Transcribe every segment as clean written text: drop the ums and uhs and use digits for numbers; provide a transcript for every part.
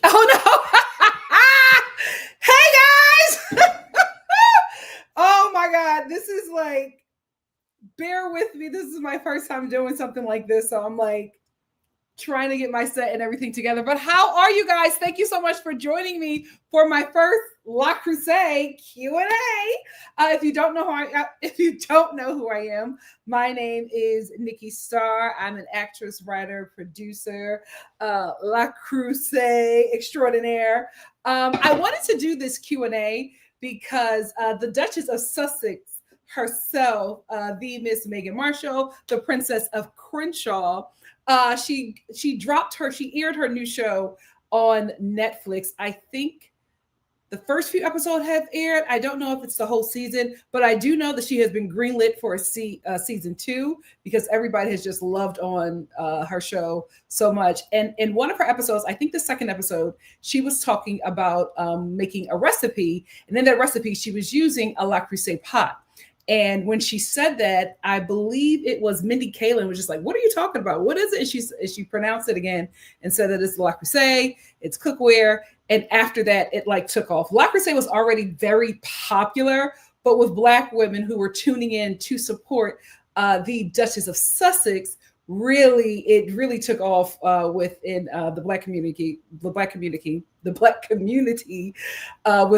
Oh no. Hey guys. Oh my God. This is like, bear with me. This is my first time doing something like this. So I'm like trying to get my set and everything together. But how are you guys? Thank you so much for joining me for my first La Creuset Q&A. If you don't know who I am, my name is Nikki.Star. I'm an actress, writer, producer, La Creuset extraordinaire. I wanted to do this Q&A because the Duchess of Sussex herself, the Miss Meghan Markle, the Princess of Crenshaw, she aired her new show on Netflix. I think the first few episodes have aired. I don't know if it's the whole season, but I do know that she has been greenlit for season 2 because everybody has just loved on her show so much. And in one of her episodes, I think the second episode, she was talking about making a recipe, and in that recipe, she was using a La Creuset pot. And when she said that, I believe it was Mindy Kaling was just like, "What are you talking about? What is it?" And she pronounced it again and said that it's La Creuset, it's cookware. And after that, it like took off. La Creuset was already very popular, but with Black women who were tuning in to support the Duchess of Sussex, it really took off within the Black community, with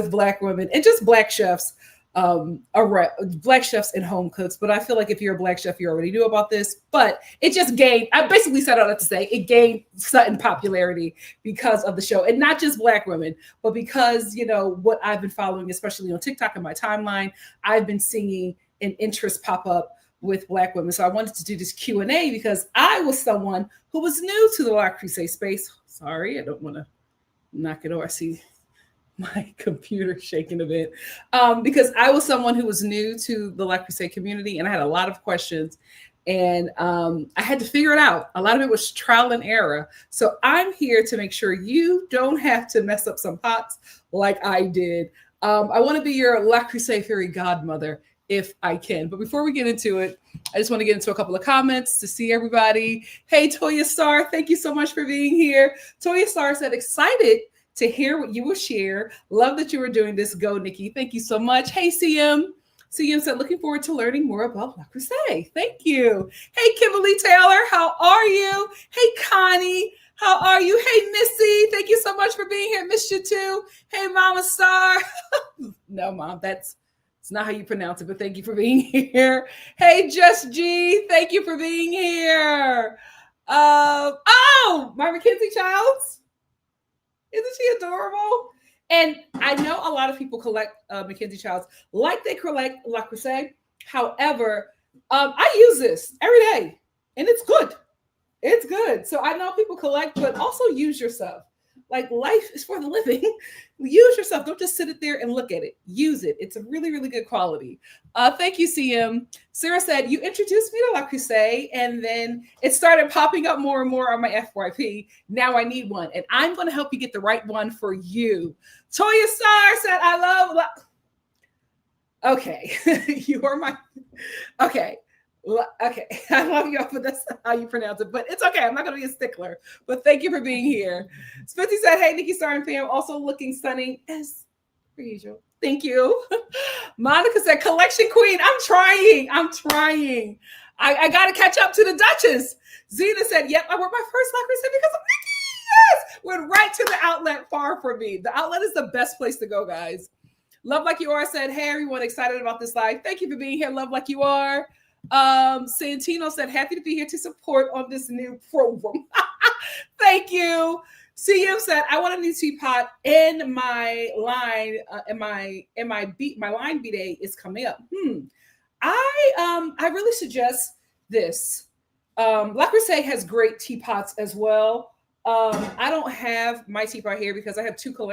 Black women and just Black chefs. Black chefs and home cooks. But I feel like if you're a Black chef, you already knew about this. But it just gained, I basically said all that to say, it gained sudden popularity because of the show. And not just Black women, but because, what I've been following, especially on TikTok and my timeline, I've been seeing an interest pop up with Black women. So I wanted to do this Q&A because I was someone who was new to the La Creuset space. Sorry, I don't want to knock it over. I see my computer shaking a bit because I was someone who was new to the La Creuset community and I had a lot of questions and I had to figure it out. A lot of it was trial and error. So I'm here to make sure you don't have to mess up some pots like I did. I want to be your La Creuset fairy godmother if I can. But before we get into it, I just want to get into a couple of comments to see everybody. Hey, Toya Star, thank you so much for being here. Toya Star said, excited to hear what you will share. Love that you were doing this. Go, Nikki. Thank you so much. Hey, CM. CM said, looking forward to learning more about La Creuset. Thank you. Hey, Kimberly Taylor. How are you? Hey, Connie. How are you? Hey, Missy. Thank you so much for being here. Missed you too. Hey, Mama Star. No, Mom, it's not how you pronounce it, but thank you for being here. Hey, Just G. Thank you for being here. My Mackenzie Childs. Isn't she adorable? And I know a lot of people collect Mackenzie Childs like they collect La Creuset. However, I use this every day and it's good. It's good. So I know people collect, but also use your stuff. Like life is for the living. Use your stuff. Don't just sit it there and look at it. Use it. It's a really, really good quality. Thank you, CM. Sarah said, you introduced me to La Creuset and then it started popping up more and more on my FYP. Now I need one and I'm going to help you get the right one for you. Toya Star said, I love Okay. You are my... Okay. Okay, I love y'all, but that's how you pronounce it. But it's okay. I'm not going to be a stickler. But thank you for being here. Smithy said, hey, NikkiStar and fam, also looking stunning as per usual. Thank you. Monica said, collection queen. I'm trying. I got to catch up to the Duchess. Zena said, yep, I wore my first La Creuset because of Nikki. Yes. Went right to the outlet far from me. The outlet is the best place to go, guys. Love Like You Are said, hey, everyone, excited about this live. Thank you for being here. Love Like You Are. Santino said, happy to be here to support on this new program. Thank you. CM said, I want a new teapot in my line. My line B-Day is coming up. I really suggest this. La Creuset has great teapots as well. I don't have my teapot here because I have two La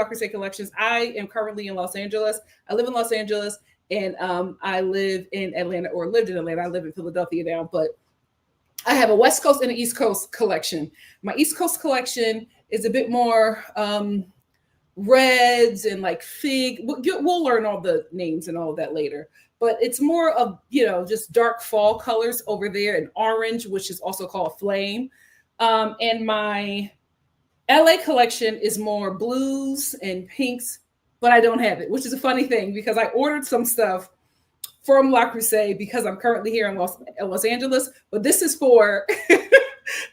Creuset collections. I am currently in Los Angeles. I live in Los Angeles. And I live in Atlanta, or lived in Atlanta. I live in Philadelphia now, but I have a West Coast and an East Coast collection. My East Coast collection is a bit more reds and like fig. We'll learn all the names and all of that later. But it's more of, just dark fall colors over there, and orange, which is also called flame. And my LA collection is more blues and pinks, but I don't have it, which is a funny thing because I ordered some stuff from La Creuset because I'm currently here in Los Angeles, but this is for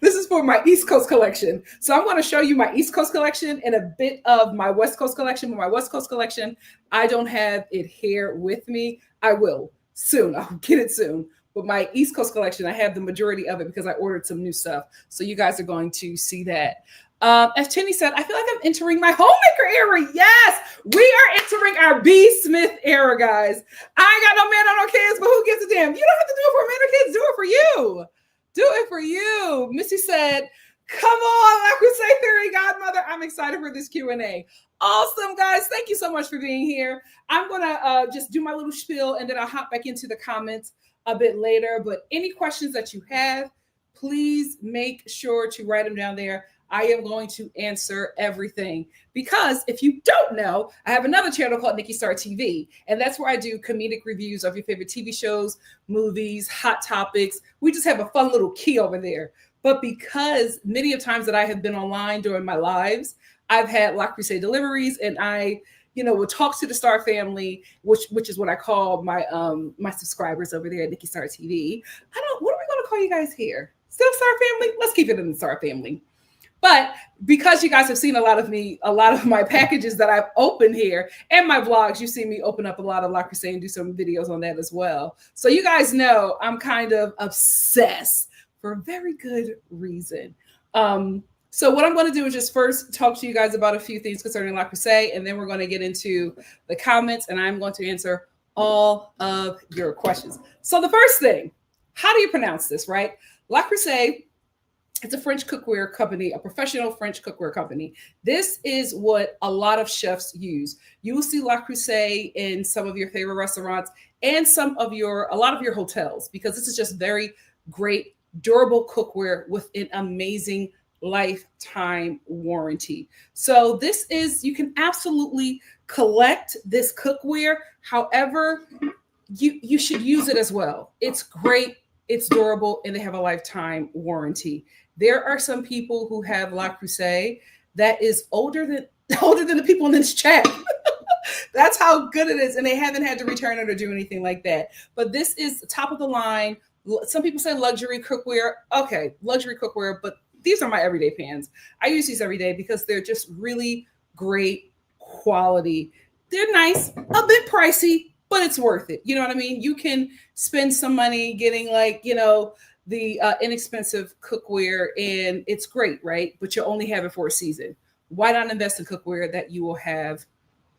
this is for my East Coast collection. So I'm going to show you my East Coast collection and a bit of my West Coast collection. But my West Coast collection, I don't have it here with me. I will soon. I'll get it soon. But my East Coast collection, I have the majority of it because I ordered some new stuff. So you guys are going to see that. As Chinny said, I feel like I'm entering my homemaker era. Yes, we are entering our B. Smith era, guys. I ain't got no man or no kids, but who gives a damn? You don't have to do it for men or kids. Do it for you. Do it for you. Missy said, come on, La Creuset Theory Godmother. I'm excited for this Q&A. Awesome, guys. Thank you so much for being here. I'm going to just do my little spiel, and then I'll hop back into the comments a bit later. But any questions that you have, please make sure to write them down there. I am going to answer everything because if you don't know, I have another channel called NikkiStar TV, and that's where I do comedic reviews of your favorite TV shows, movies, hot topics. We just have a fun little key over there. But because many of times that I have been online during my lives, I've had La Creuset deliveries, and I, would talk to the Star family, which is what I call my my subscribers over there at NikkiStar TV. What are we going to call you guys here? Still Star family? Let's keep it in the Star family. But because you guys have seen a lot of my packages that I've opened here and my vlogs, you've seen me open up a lot of La Creuset and do some videos on that as well. So you guys know I'm kind of obsessed for a very good reason. So what I'm going to do is just first talk to you guys about a few things concerning La Creuset, and then we're going to get into the comments, and I'm going to answer all of your questions. So the first thing, how do you pronounce this, right? La Creuset. It's a French cookware company, a professional French cookware company. This is what a lot of chefs use. You will see La Creuset in some of your favorite restaurants and a lot of your hotels, because this is just very great, durable cookware with an amazing lifetime warranty. So you can absolutely collect this cookware. However, you should use it as well. It's great. It's durable, and they have a lifetime warranty. There are some people who have La Creuset that is older than the people in this chat. That's how good it is, and they haven't had to return it or do anything like that. But this is top of the line. Some people say luxury cookware. Okay, luxury cookware, but these are my everyday pans. I use these every day because they're just really great quality. They're nice, a bit pricey, but it's worth it. You know what I mean? You can spend some money getting the inexpensive cookware, and it's great, right? But you only have it for a season. Why not invest in cookware that you will have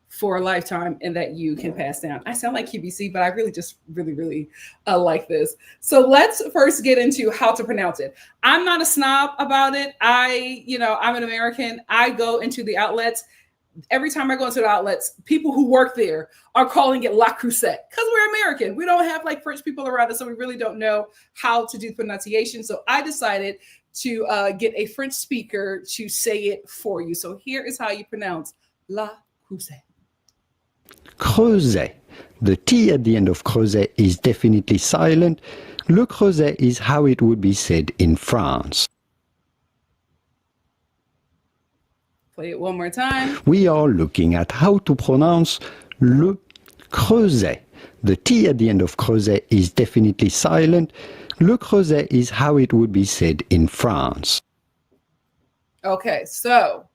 for a lifetime and that you can pass down? I sound like QVC, but I really just really like this. So let's first get into how to pronounce it. I'm not a snob about it. I'm an American. I go into the outlets. Every time I go into the outlets, people who work there are calling it La Creuset because we're American. We don't have French people around us, so we really don't know how to do the pronunciation. So I decided to get a French speaker to say it for you. So here is how you pronounce La Creuset. Creuset. The T at the end of Creuset is definitely silent. Le Creuset is how it would be said in France. Play it one more time. We are looking at how to pronounce Le Creuset. The T at the end of Creuset is definitely silent. Le Creuset is how it would be said in France. Okay, so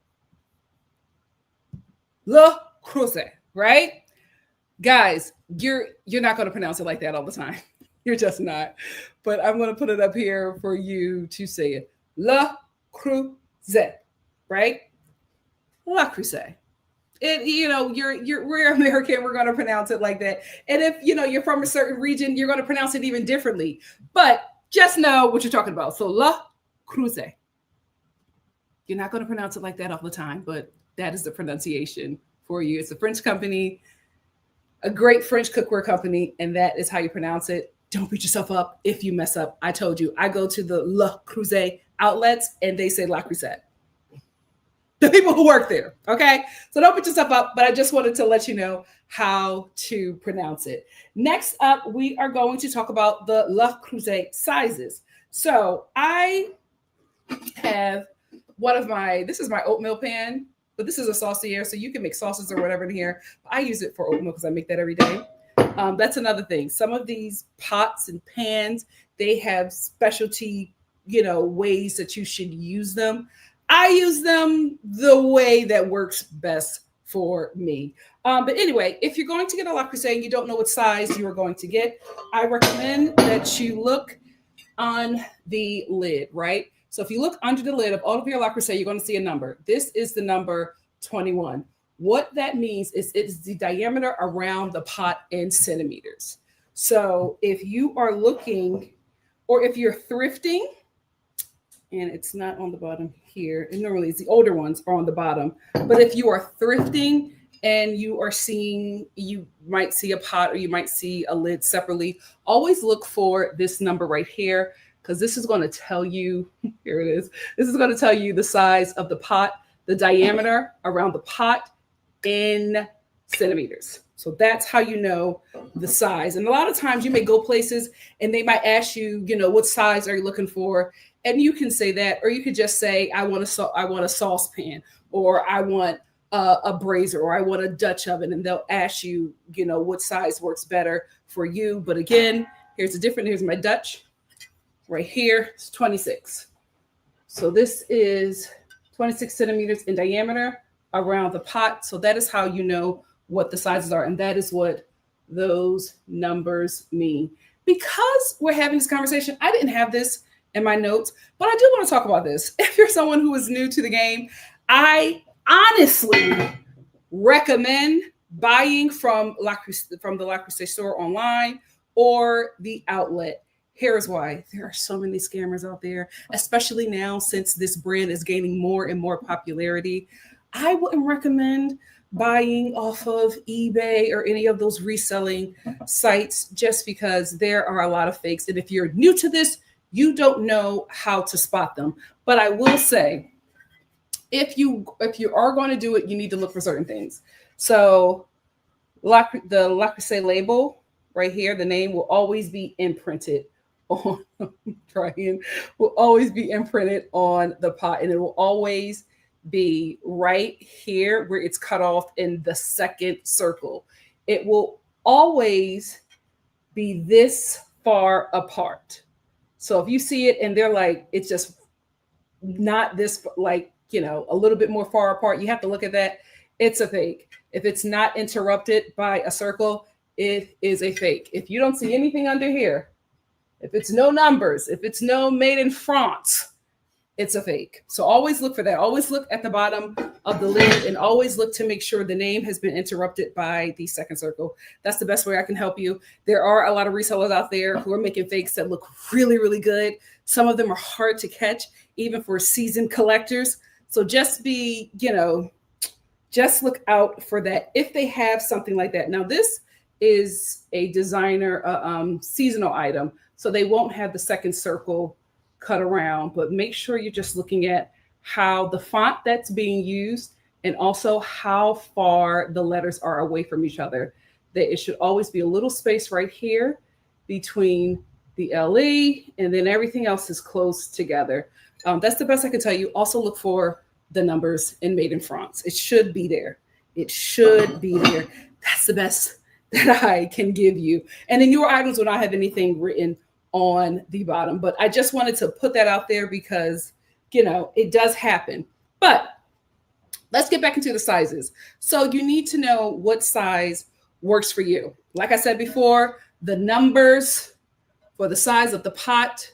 Le Creuset, right? Guys, you're not going to pronounce it like that all the time. You're just not. But I'm going to put it up here for you to say it. Le Creuset, right? La Creuset. We're American. We're going to pronounce it like that. And if you're from a certain region, you're going to pronounce it even differently. But just know what you're talking about. So La Creuset. You're not going to pronounce it like that all the time, but that is the pronunciation for you. It's a French company, a great French cookware company, and that is how you pronounce it. Don't beat yourself up if you mess up. I told you, I go to the La Creuset outlets and they say La Creuset. The people who work there, okay? So don't put yourself up, but I just wanted to let you know how to pronounce it. Next up, we are going to talk about the La Creuset sizes. So I have this is my oatmeal pan, but this is a saucier, so you can make sauces or whatever in here. I use it for oatmeal because I make that every day. That's another thing. Some of these pots and pans, they have specialty, ways that you should use them. I use them the way that works best for me. But anyway, if you're going to get a Le Creuset and you don't know what size you are going to get, I recommend that you look on the lid, right? So if you look under the lid of all of your Le Creuset, you're going to see a number. This is the number 21. What that means is it's the diameter around the pot in centimeters. So if you are looking, or if you're thrifting, and it's not on the bottom here, and normally it's the older ones are on the bottom, but if you are thrifting and you might see a pot or you might see a lid separately, always look for this number right here, because this is going to tell you, here it is, this is going to tell you the size of the pot, the diameter around the pot in centimeters. So that's how you know the size. And a lot of times you may go places and they might ask you, what size are you looking for? And you can say that, or you could just say, I want a saucepan, or I want a brazier, or I want a Dutch oven. And they'll ask you, what size works better for you. But again, here's my Dutch right here. It's 26. So this is 26 centimeters in diameter around the pot. So that is how you know what the sizes are. And that is what those numbers mean. Because we're having this conversation, I didn't have this in my notes, but I do want to talk about this. If you're someone who is new to the game, I honestly recommend buying from the Le Creuset store online or the outlet. Here's why. There are so many scammers out there, especially now since this brand is gaining more and more popularity. I wouldn't recommend buying off of eBay or any of those reselling sites, just because there are a lot of fakes. And if you're new to this, you don't know how to spot them. But I will say, if you are going to do it, you need to look for certain things. So the Le Creuset label right here, the name will always be imprinted on will always be imprinted on the pot, and it will always be right here where it's cut off in the second circle. It will always be this far apart. So if you see it and they're like, it's just not this, like, a little bit more far apart, you have to look at that. It's a fake. If it's not interrupted by a circle, it is a fake. If you don't see anything under here, if it's no numbers, if it's no made in France, it's a fake. So always look for that. Always look at the bottom of the lid, and always look to make sure the name has been interrupted by the second circle. That's the best way I can help you. There are a lot of resellers out there who are making fakes that look really, really good. Some of them are hard to catch, even for seasoned collectors. So just just look out for that if they have something like that. Now, this is a designer seasonal item, so they won't have the second circle cut around, but make sure you're just looking at how the font that's being used, and also how far the letters are away from each other. That it should always be a little space right here between the LE, and then everything else is close together. That's the best I can tell you. Also look for the numbers in Made in France. It should be there. It should be there. That's the best that I can give you. And then your items will not have anything written on the bottom. But I just wanted to put that out there because, it does happen. But let's get back into the sizes. So you need to know what size works for you. Like I said before, the numbers for the size of the pot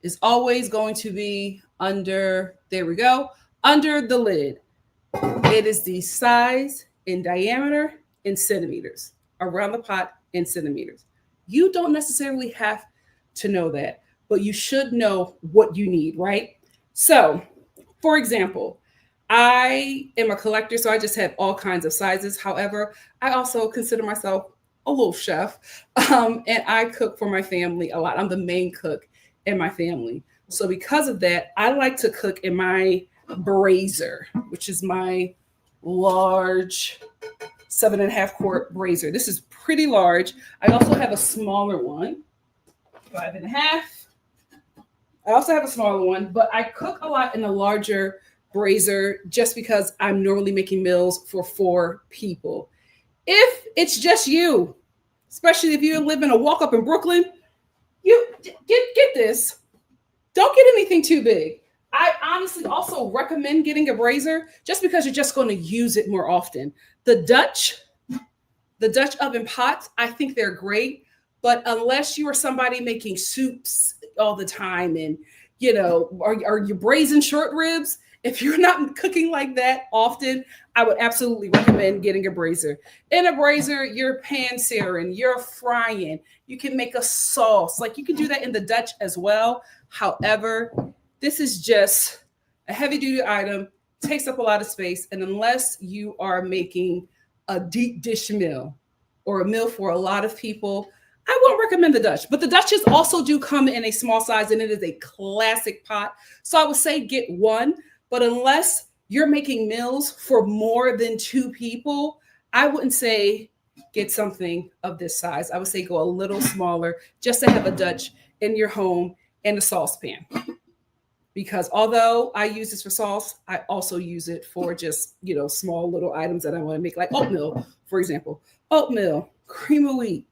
is always going to be under, there we go, under the lid. It is the size in diameter in centimeters, around the pot in centimeters. You don't necessarily have to know that, but you should know what you need, right? So, for example, I am a collector, so I just have all kinds of sizes. However, I also consider myself a little chef, and I cook for my family a lot. I'm the main cook in my family. So because of that, I like to cook in my brazier, which is my large 7.5 quart brazier. This is pretty large. I also have a smaller one, 5.5. I also have a smaller one, but I cook a lot in a larger braiser just because I'm normally making meals for 4 people. If it's just you, especially if you live in a walk up in Brooklyn, you get this. Don't get anything too big. I honestly also recommend getting a braiser just because you're just going to use it more often. The Dutch oven pots, I think they're great, but unless you are somebody making soups all the time and are you braising short ribs? If you're not cooking like that often, I would absolutely recommend getting a braiser. In a braiser, you're pan searing, you're frying, you can make a sauce. Like you can do that in the Dutch as well. However, this is just a heavy duty item, takes up a lot of space. And unless you are making a deep dish meal or a meal for a lot of people, I won't recommend the Dutch. But the Dutches also do come in a small size, and it is a classic pot. So I would say get one. But unless you're making meals for more than 2 people, I wouldn't say get something of this size. I would say go a little smaller just to have a Dutch in your home and a saucepan. Because although I use this for sauce, I also use it for just, small little items that I want to make, like oatmeal, for example. Oatmeal, cream of wheat.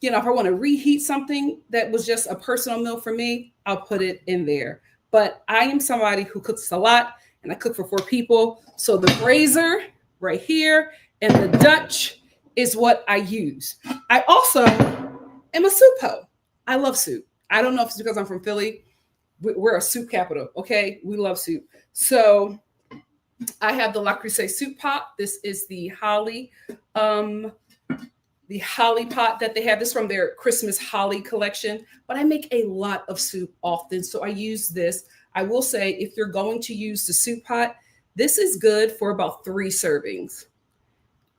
If I want to reheat something that was just a personal meal for me, I'll put it in there. But I am somebody who cooks a lot, and I cook for 4 people. So the braiser right here and the Dutch is what I use. I also am a soup hoe. I love soup. I don't know if it's because I'm from Philly. We're a soup capital, okay? We love soup. So I have the Creuset soup pot. This is the holly pot that they have. This from their Christmas holly collection. But I make a lot of soup often, so I use this. I will say, if you're going to use the soup pot, this is good for about 3 servings.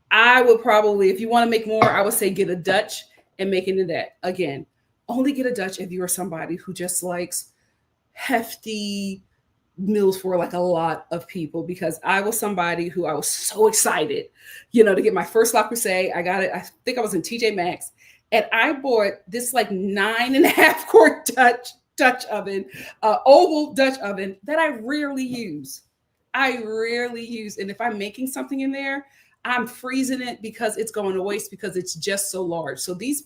I would probably, if you want to make more, I would say get a Dutch and make it into that. Again, only get a Dutch if you are somebody who just likes hefty meals for like a lot of people, because I was somebody who I was so excited, to get my first Le Creuset. I got it. I think I was in TJ Maxx, and I bought this like 9.5 quart Dutch oven, oval Dutch oven that I rarely use. And if I'm making something in there, I'm freezing it because it's going to waste because it's just so large. So these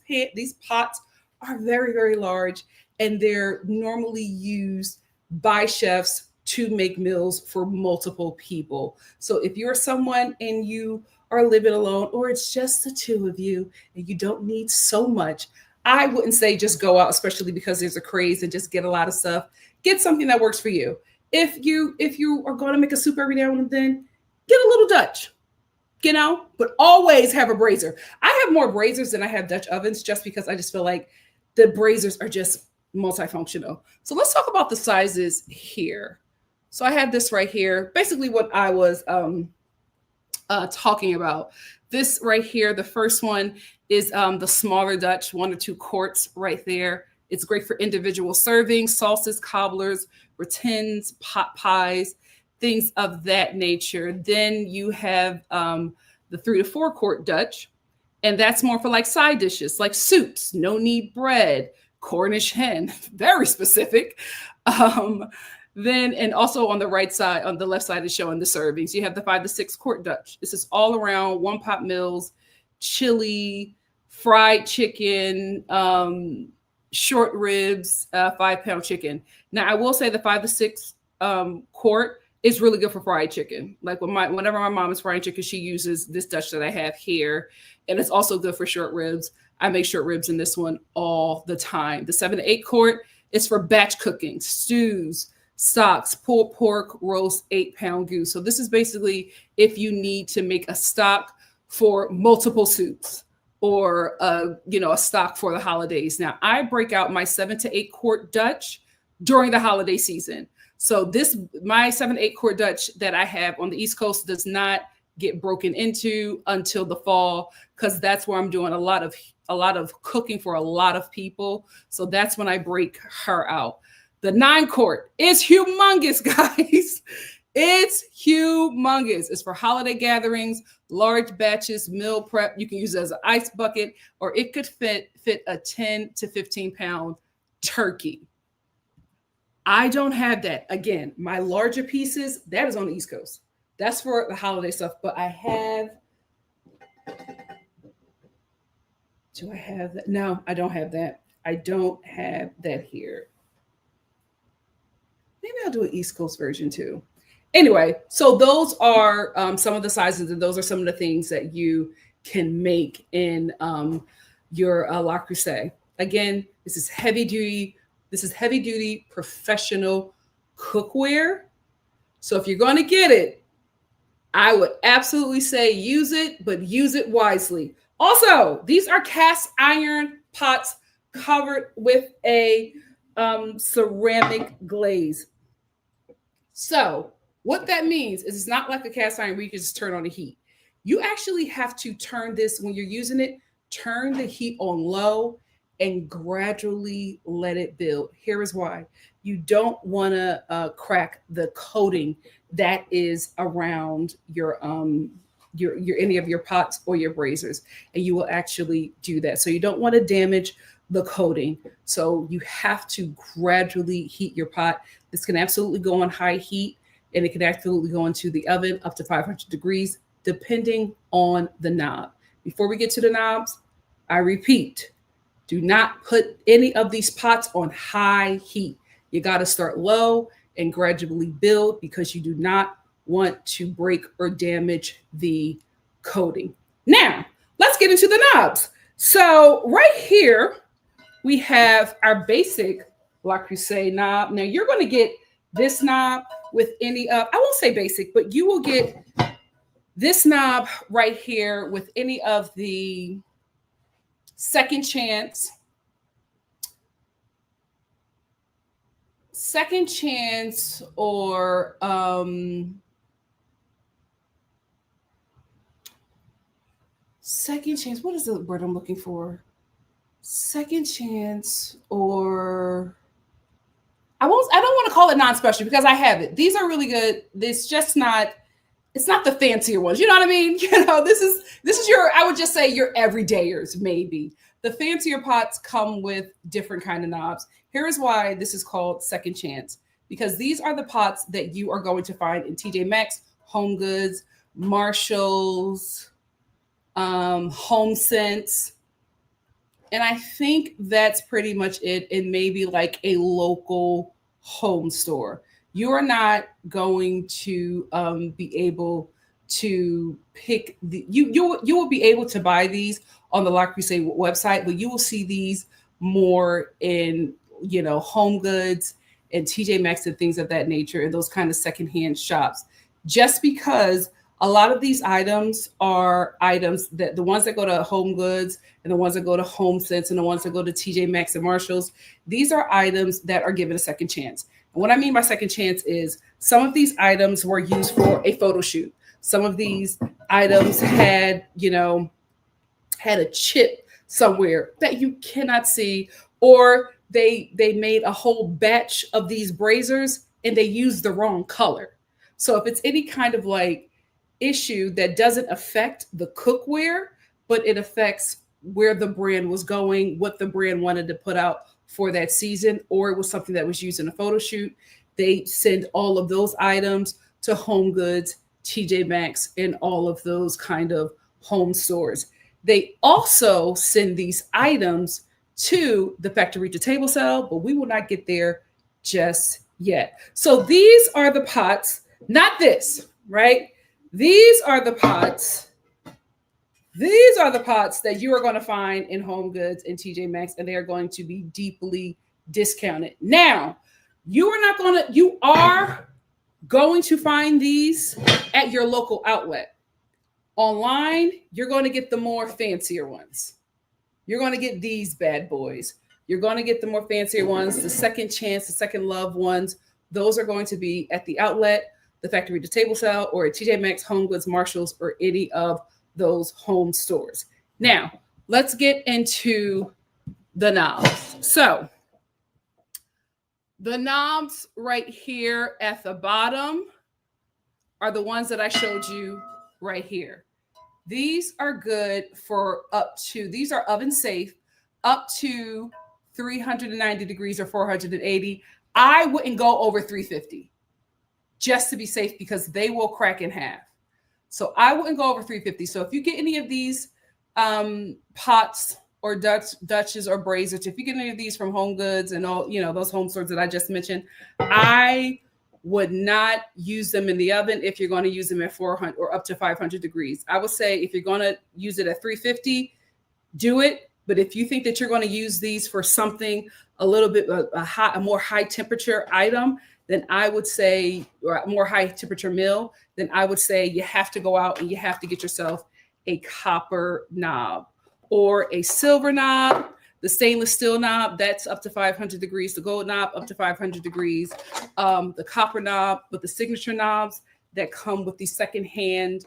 pots are very, very large, and they're normally used by chefs to make meals for multiple people. So if you're someone and you are living alone, or it's just the 2 of you and you don't need so much, I wouldn't say just go out, especially because there's a craze, and just get a lot of stuff. Get something that works for you. If you are going to make a soup every now and then, get a little Dutch, but always have a braiser. I have more braisers than I have Dutch ovens, just because I just feel like the braisers are just multifunctional. So let's talk about the sizes here. So I have this right here, basically what I was talking about. This right here, the first one is the smaller Dutch, 1 or 2 quarts right there. It's great for individual servings, sauces, cobblers, ratins, pot pies, things of that nature. Then you have the 3 to 4 quart Dutch, and that's more for like side dishes, like soups, no knead bread, Cornish hen, very specific. Then, and also on the right side, on the left side is showing the servings. You have the 5 to 6 quart Dutch. This is all around 1 pot meals, chili, fried chicken, short ribs, 5-pound chicken. Now, I will say the 5 to 6 quart is really good for fried chicken. Like whenever my mom is frying chicken, she uses this Dutch that I have here. And it's also good for short ribs. I make short ribs in this one all the time. The 7 to 8 quart is for batch cooking, stews, stocks, pulled pork, roast, 8-pound goose. So this is basically if you need to make a stock for multiple soups, or a stock for the holidays. Now, I break out my 7 to 8 quart Dutch during the holiday season. So my 7 to 8 quart Dutch that I have on the East Coast does not get broken into until the fall, because that's where I'm doing a lot of cooking for a lot of people. So that's when I break her out. The 9 quart is humongous, guys. It's humongous. It's for holiday gatherings, large batches, meal prep. You can use it as an ice bucket, or it could fit a 10 to 15 pound turkey. I don't have that. Again, my larger pieces, that is on the East Coast. That's for the holiday stuff. But I have, do I have that? No, I don't have that. I don't have that here. Maybe I'll do an East Coast version too. Anyway, so those are some of the sizes, and those are some of the things that you can make in your La Creuset. Again, this is heavy duty. This is heavy duty professional cookware. So if you're going to get it, I would absolutely say use it, but use it wisely. Also, these are cast iron pots covered with a ceramic glaze. So what that means is it's not like a cast iron where you can just turn on the heat. You actually have to turn this, when you're using it, turn the heat on low and gradually let it build. Here is why. You don't want to crack the coating that is around your any of your pots or your braziers, and you will actually do that. So you don't want to damage the coating. So you have to gradually heat your pot. This can absolutely go on high heat, and it can absolutely go into the oven up to 500 degrees, depending on the knob. Before we get to the knobs, I repeat, do not put any of these pots on high heat. You got to start low and gradually build, because you do not want to break or damage the coating. Now, let's get into the knobs. So right here, we have our basic La Creuset knob. Now you're going to get this knob with any of, I won't say basic, but you will get this knob right here with any of the second chance or second chance. What is the word I'm looking for? Second chance, or I don't want to call it non-special, because I have it. These are really good. It's just not, it's not the fancier ones. You know what I mean? You know, this is your, I would just say your everydayers, maybe. The fancier pots come with different kind of knobs. Here is why this is called second chance, because these are the pots that you are going to find in TJ Maxx, Home Goods, Marshalls, Home Sense. And I think that's pretty much it. And maybe like a local home store. You are not going to be able to pick the, you will be able to buy these on the La Creuset website, but you will see these more in, you know, Home Goods and TJ Maxx and things of that nature, and those kind of secondhand shops. Just because a lot of these items are items that the ones that go to Home Goods and the ones that go to Home Sense and the ones that go to TJ Maxx and Marshalls, these are items that are given a second chance. And what I mean by second chance is some of these items were used for a photo shoot. Some of these items had, you know, had a chip somewhere that you cannot see, or they made a whole batch of these braziers and they used the wrong color. So if it's any kind of like issue that doesn't affect the cookware, but it affects where the brand was going, what the brand wanted to put out for that season, or it was something that was used in a photo shoot, they send all of those items to Home Goods, TJ Maxx, and all of those kind of home stores. They also send these items to the factory to table sale, but we will not get there just yet. So these are the pots, not this, right? These are the pots. These are the pots that you are going to find in Home Goods and TJ Maxx, and they are going to be deeply discounted. Now, you are going to find these at your local outlet. Online, you're going to get the more fancier ones. You're going to get these bad boys. You're going to get the more fancier ones, the second chance, the second love ones. Those are going to be at the outlet, the factory to table sale, or at TJ Maxx, Home Goods, Marshalls, or any of those home stores. Now, let's get into the knobs. So, the knobs right here at the bottom are the ones that I showed you right here. These are good for these are oven safe, up to 390 degrees or 480. I wouldn't go over 350 just to be safe because they will crack in half. So I wouldn't go over 350. So if you get any of these pots or Dutches or braziers, if you get any of these from Home Goods and all, those home stores that I just mentioned, I would not use them in the oven if you're going to use them at 400 or up to 500 degrees. I would say if you're going to use it at 350, do it. But if you think that you're going to use these for something a little bit a more high temperature item, then I would say, or a more high temperature meal, then I would say you have to go out and you have to get yourself a copper knob or a silver knob. The stainless steel knob, that's up to 500 degrees. The gold knob, up to 500 degrees. The copper knob, with the signature knobs that come with the secondhand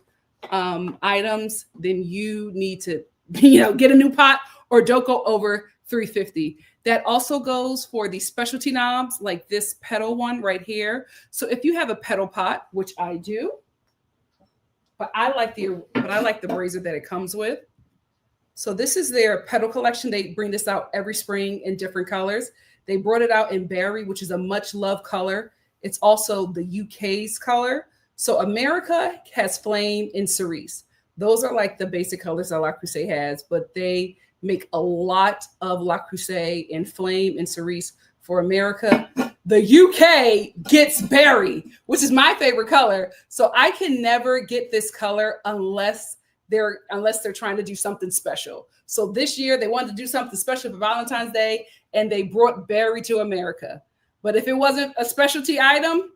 items, then you need to, get a new pot or don't go over 350. That also goes for the specialty knobs, like this pedal one right here. So if you have a pedal pot, which I do, but I like the brazier that it comes with. So this is their pedal collection. They bring this out every spring in different colors. They brought it out in berry, which is a much loved color. It's also the UK's color. So America has flame and cerise. Those are like the basic colors that Le Creuset has, but they make a lot of Le Creuset in flame and cerise for America. The UK gets berry, which is my favorite color. So I can never get this color unless they're trying to do something special. So this year they wanted to do something special for Valentine's Day and they brought berry to America. But if it wasn't a specialty item,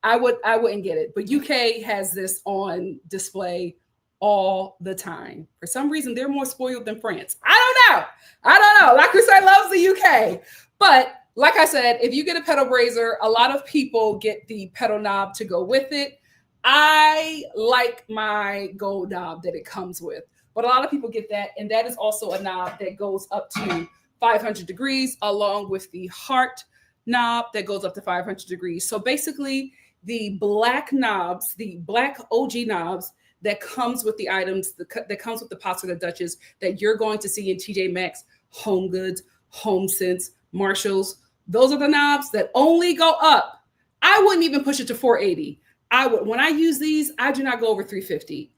I wouldn't get it. But UK has this on display all the time. For some reason, they're more spoiled than France. I don't know. Le Creuset loves the UK. But like I said, if you get a pedal brazier, a lot of people get the pedal knob to go with it. I like my gold knob that it comes with, but a lot of people get that. And that is also a knob that goes up to 500 degrees, along with the heart knob that goes up to 500 degrees. So basically the black knobs, the black OG knobs that comes with the items, that comes with the pots or the Dutches that you're going to see in TJ Maxx, Home Goods, HomeSense, Marshalls. Those are the knobs that only go up. I wouldn't even push it to 480. When I use these, I do not go over 350.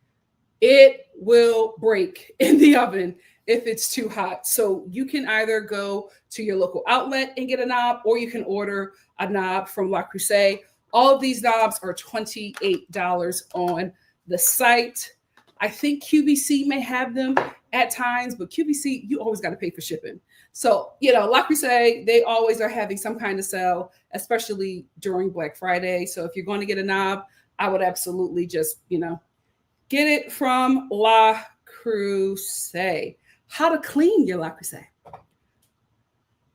It will break in the oven if it's too hot. So you can either go to your local outlet and get a knob, or you can order a knob from Le Creuset. All of these knobs are $28 on the site. I think QVC may have them at times, but QVC, you always got to pay for shipping. So, Le Creuset, they always are having some kind of sale, especially during Black Friday. So if you're going to get a knob, I would absolutely just, get it from Le Creuset. How to clean your Le Creuset.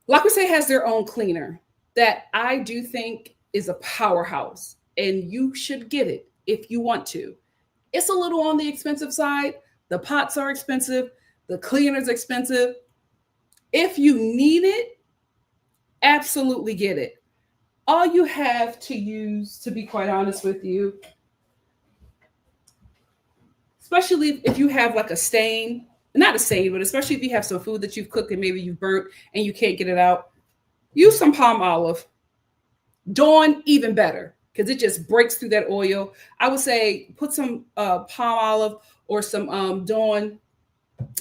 Le Creuset has their own cleaner that I do think is a powerhouse, and you should get it if you want to. It's a little on the expensive side. The pots are expensive. The cleaner's expensive. If you need it, absolutely get it. All you have to use, to be quite honest with you, especially if you have like a stain, not a stain, but especially if you have some food that you've cooked and maybe you've burnt and you can't get it out, use some palm olive. Dawn, even better, because it just breaks through that oil. I would say put some palm olive or some Dawn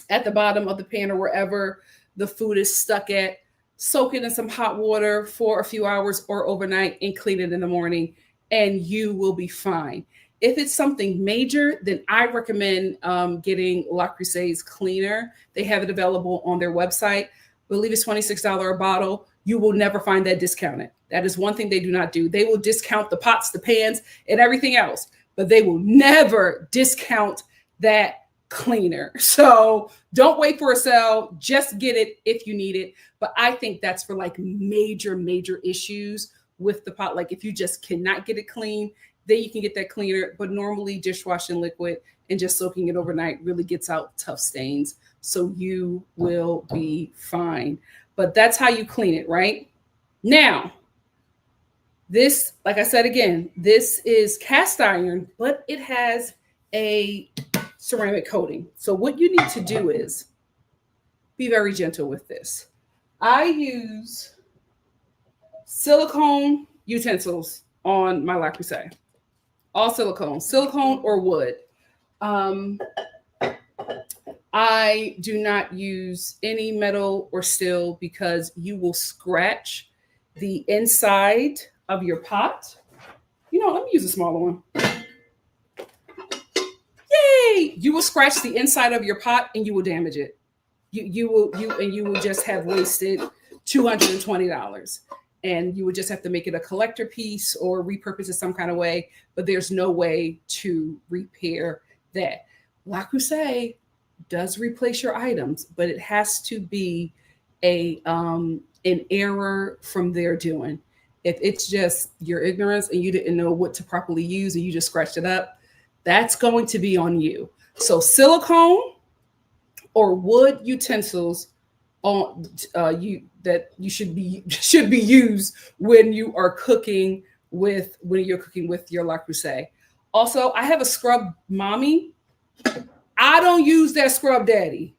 at the bottom of the pan or wherever the food is stuck at. Soak it in some hot water for a few hours or overnight and clean it in the morning, and you will be fine. If it's something major, then I recommend getting Le Creuset's cleaner. They have it available on their website. I believe it's $26 a bottle. You will never find that discounted. That is one thing they do not do. They will discount the pots, the pans, and everything else, but they will never discount that cleaner. So don't wait for a sale. Just get it if you need it. But I think that's for like major issues with the pot. Like if you just cannot get it clean, then you can get that cleaner. But normally dishwashing liquid and just soaking it overnight really gets out tough stains. So you will be fine. But that's how you clean it, right? Now, this, like I said again, this is cast iron, but it has a ceramic coating. So what you need to do is be very gentle with this. I use Silicone utensils on my La Creuset. All silicone or wood. I do not use any metal or steel because you will scratch the inside of your pot. You know, let me use a smaller one. Yay! You will scratch the inside of your pot and you will damage it. You will just have wasted $220. And you would just have to make it a collector piece or repurpose it some kind of way, but there's no way to repair that. La Creuset does replace your items, but it has to be an error from their doing. If it's just your ignorance and you didn't know what to properly use and you just scratched it up, that's going to be on you. So silicone or wood utensils on that you should be used when you're cooking with your La Creuset. Also, I have a scrub mommy. I don't use that scrub daddy.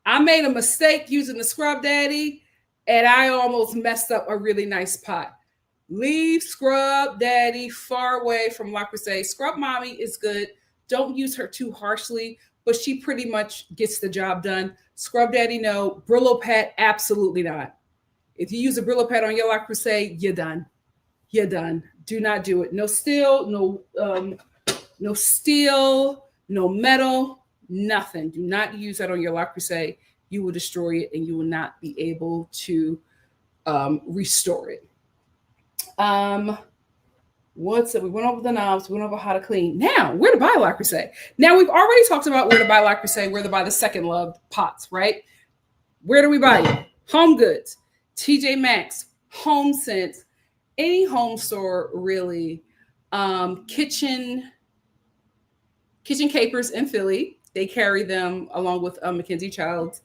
I made a mistake using the scrub daddy and I almost messed up a really nice pot. Leave scrub daddy far away from La Creuset. Scrub mommy is good. Don't use her too harshly, but she pretty much gets the job done. Scrub daddy, no. Brillo pad, absolutely not. If you use a Brillo pad on your La Creuset, you're done. You're done. Do not do it. No steel, no steel, no metal, nothing. Do not use that on your La Creuset. You will destroy it and you will not be able to restore it. What's it? We went over the knobs, we went over how to clean. Now, where to buy La Creuset? Now, we've already talked about where to buy La Creuset, where to buy the second loved pots, right? Where do we buy it? Home Goods, TJ Maxx, Home Sense, any home store really. Kitchen Capers in Philly, they carry them along with Mackenzie Childs.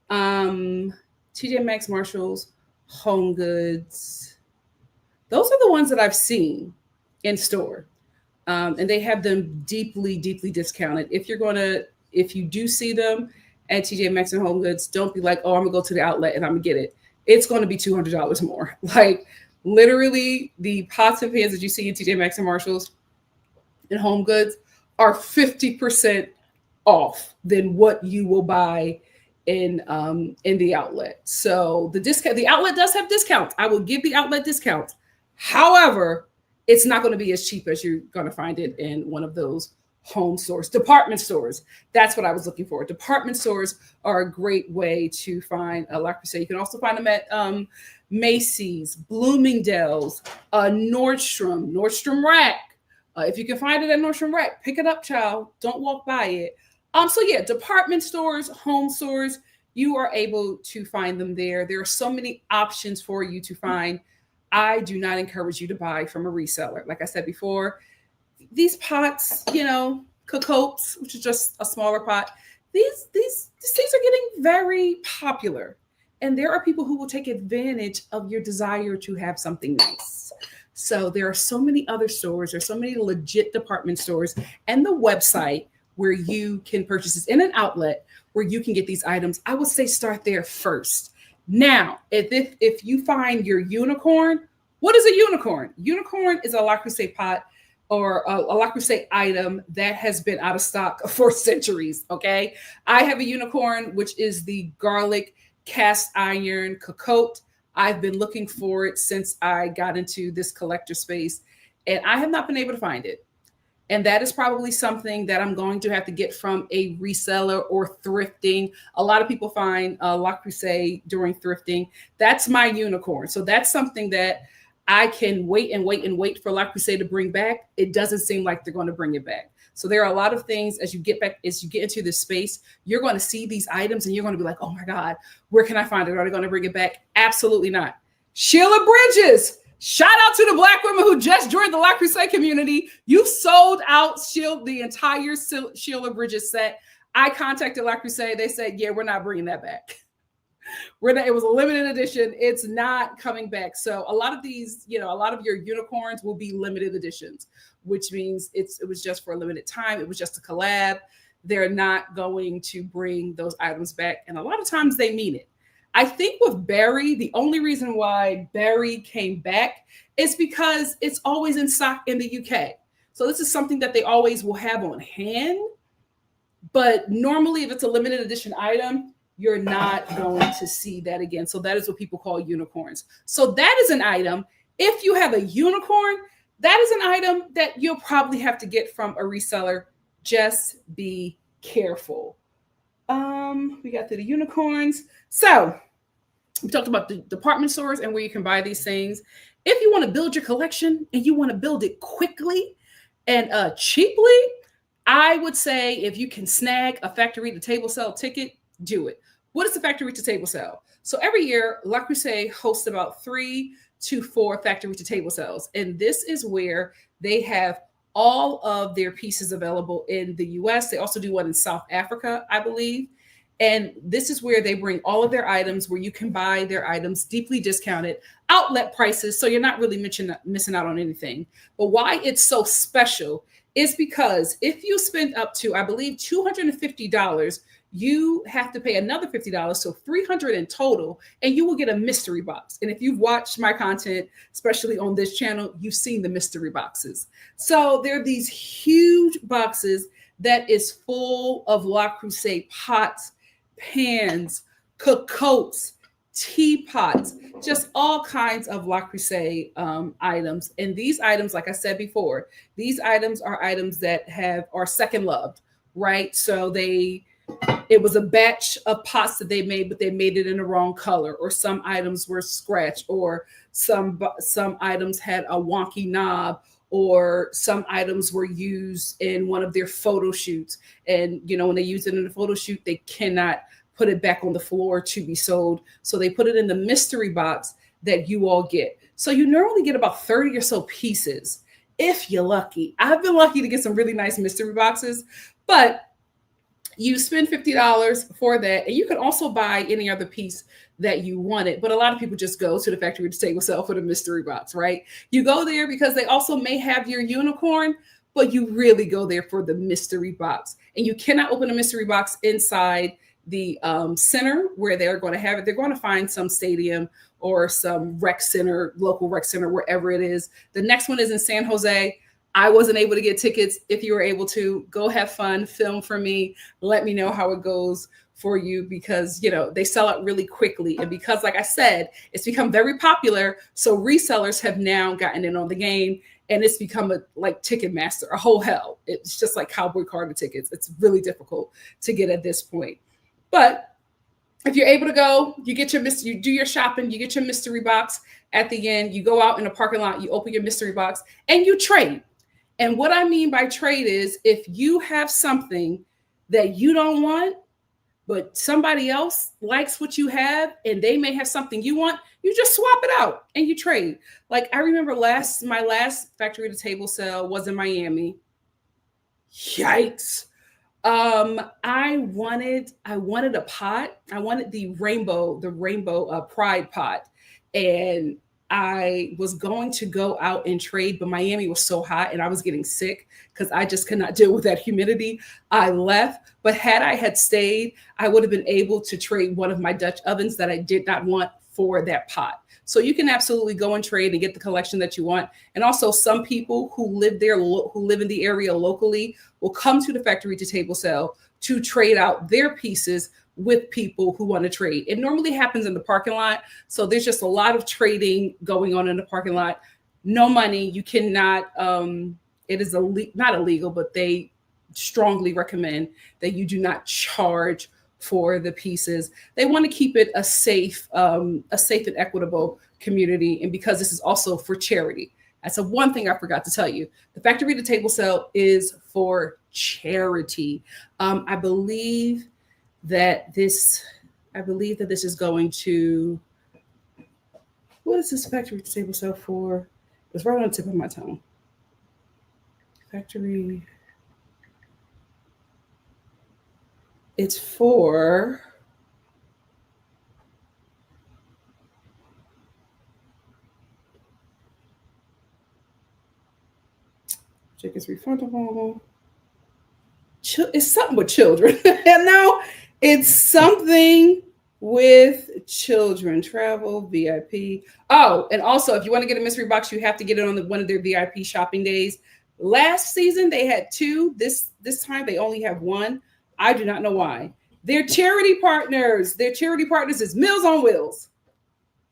TJ Maxx, Marshalls, Home Goods. Those are the ones that I've seen in store. And they have them deeply, deeply discounted. If you do see them at TJ Maxx and Home Goods, don't be like, oh, I'm gonna go to the outlet and I'm gonna get it. It's gonna be $200 more. Like literally the pots and pans that you see in TJ Maxx and Marshalls and Home Goods are 50% off than what you will buy in the outlet. So the outlet does have discounts. I will give the outlet discounts. However, it's not going to be as cheap as you're going to find it in one of those home stores, department stores. That's what I was looking for. Department stores are a great way to find a La Creuset. You can also find them at Macy's, Bloomingdale's, Nordstrom Rack. If you can find it at Nordstrom Rack, pick it up, child. Don't walk by it. So yeah, department stores, home stores, you are able to find them there. There are so many options for you to find. I do not encourage you to buy from a reseller. Like I said before, these pots, cocopes, which is just a smaller pot, these things are getting very popular. And there are people who will take advantage of your desire to have something nice. So there are so many other stores, there's so many legit department stores and the website where you can purchase this in an outlet where you can get these items. I would say start there first. Now, if you find your unicorn, what is a unicorn? Unicorn is a La Creuset pot or a La Creuset item that has been out of stock for centuries, okay? I have a unicorn, which is the garlic cast iron cocotte. I've been looking for it since I got into this collector space, and I have not been able to find it. And that is probably something that I'm going to have to get from a reseller or thrifting. A lot of people find La Creuset during thrifting. That's my unicorn. So that's something that I can wait for La Creuset to bring back. It doesn't seem like they're going to bring it back. So there are a lot of things as you get into this space, you're going to see these items and you're going to be like, oh my God, where can I find it? Are they going to bring it back? Absolutely not. Sheila Bridges. Shout out to the Black women who just joined the La Creuset community. You sold out the entire Sheila Bridges set. I contacted La Creuset. They said, yeah, we're not bringing that back. It was a limited edition. It's not coming back. So a lot of these, a lot of your unicorns will be limited editions, which means it was just for a limited time. It was just a collab. They're not going to bring those items back. And a lot of times they mean it. I think with Barry, the only reason why Barry came back is because it's always in stock in the UK. So this is something that they always will have on hand. But normally, if it's a limited edition item, you're not going to see that again. So that is what people call unicorns. So that is an item. If you have a unicorn, that is an item that you'll probably have to get from a reseller. Just be careful. We got through the unicorns. So we talked about the department stores and where you can buy these things. If you want to build your collection and you want to build it quickly and cheaply, I would say if you can snag a factory to table sale ticket, do it. What is the factory to table sale? So every year, Le Creuset hosts about 3 to 4 factory to table sales. And this is where they have all of their pieces available in the US. They also do one in South Africa, I believe. And this is where they bring all of their items, where you can buy their items deeply discounted, outlet prices. So you're not really missing out on anything. But why it's so special is because if you spend up to, I believe, $250, you have to pay another $50, so $300 in total, and you will get a mystery box. And if you've watched my content, especially on this channel, you've seen the mystery boxes. So there are these huge boxes that is full of Le Creuset pots, pans, cocottes, teapots, just all kinds of Le Creuset items. And these items, like I said before, these items are items that are second loved, right? So it was a batch of pots that they made, but they made it in the wrong color, or some items were scratched, or some items had a wonky knob, or some items were used in one of their photo shoots. And, when they use it in the photo shoot, they cannot put it back on the floor to be sold. So they put it in the mystery box that you all get. So you normally get about 30 or so pieces if you're lucky. I've been lucky to get some really nice mystery boxes, but you spend $50 for that. And you can also buy any other piece that you wanted. But a lot of people just go to the factory to table sale for the mystery box, right? You go there because they also may have your unicorn, but you really go there for the mystery box. And you cannot open a mystery box inside the center where they're going to have it. They're going to find some stadium or some rec center, local rec center, wherever it is. The next one is in San Jose. I wasn't able to get tickets. If you were able to, go have fun, film for me, let me know how it goes for you, because they sell out really quickly. And because, like I said, it's become very popular, so resellers have now gotten in on the game, and it's become like Ticketmaster, a whole hell. It's just like Cowboy Carter tickets. It's really difficult to get at this point. But if you're able to go, you do your shopping, you get your mystery box at the end, you go out in the parking lot, you open your mystery box, and you trade. And what I mean by trade is, if you have something that you don't want, but somebody else likes what you have and they may have something you want, you just swap it out and you trade. Like, I remember my last factory to table sale was in Miami. Yikes. I wanted a pot. I wanted the rainbow pride pot. And I was going to go out and trade, but Miami was so hot and I was getting sick because I just could not deal with that humidity. I left, but had I stayed, I would have been able to trade one of my Dutch ovens that I did not want for that pot. So you can absolutely go and trade and get the collection that you want. And also, some people who live in the area locally will come to the factory to table sale to trade out their pieces with people who want to trade. It normally happens in the parking lot. So there's just a lot of trading going on in the parking lot. No money. You cannot, it is not illegal, but they strongly recommend that you do not charge for the pieces. They want to keep it a safe and equitable community. And because this is also for charity. That's one thing I forgot to tell you. The factory to table sale is for charity. I believe that this is going to, what is this factory to table sale for? It's right on the tip of my tongue. Factory. It's for check is refundable. It's something with children. And now it's something with children, travel, VIP. Oh, and also if you want to get a mystery box, you have to get it on one of their VIP shopping days. Last season they had two. This time they only have one. I do not know why. Their charity partners. Their charity partners is Meals on Wheels.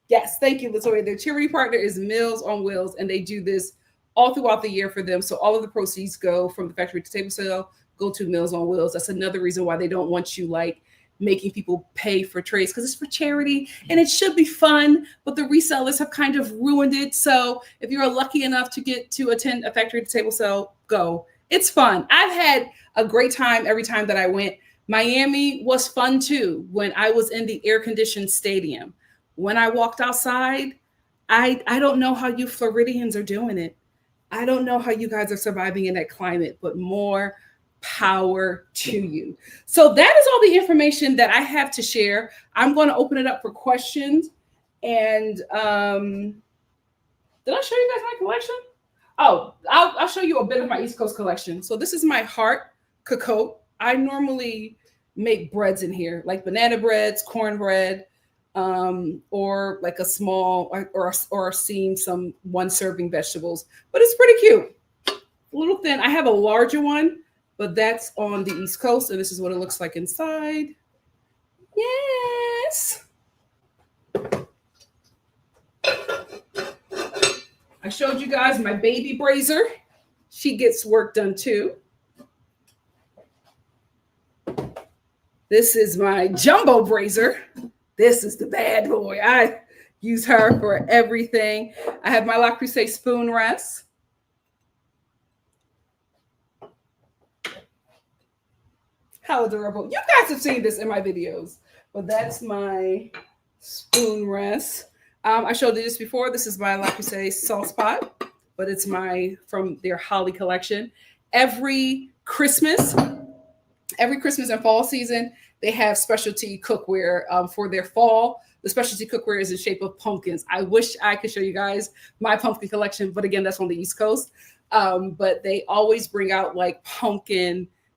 Yes, thank you, Latoya. Their charity partner is Meals on Wheels, and they do this all throughout the year for them. So all of the proceeds go from the factory to table sale, go to Meals on Wheels. That's another reason why they don't want you like making people pay for trades, because it's for charity and it should be fun, but the resellers have kind of ruined it. So if you're lucky enough to get to attend a factory to table sale, go. It's fun. I've had a great time every time that I went. Miami was fun too. When I was in the air-conditioned stadium, when I walked outside, I don't know how you Floridians are doing it. I don't know how you guys are surviving in that climate, but more power to you. So that is all the information that I have to share. I'm going to open it up for questions. And did I show you guys my collection? Oh, I'll show you a bit of my East Coast collection. So this is my heart cocotte. I normally make breads in here, like banana breads, cornbread, or like a small or seam some one serving vegetables, but it's pretty cute. A little thin. I have a larger one, but that's on the East Coast, and this is what it looks like inside. Yes. I showed you guys my baby brazier. She gets work done too. This is my jumbo brazier. This is the bad boy. I use her for everything. I have my La Creuset spoon rest. How adorable. You guys have seen this in my videos, but that's my spoon rest. I showed you this before. This is my La Creuset sauce pot, but it's from their Holly collection. Every Christmas and fall season, they have specialty cookware for their fall. The specialty cookware is in shape of pumpkins. I wish I could show you guys my pumpkin collection, but again, that's on the East Coast. But they always bring out like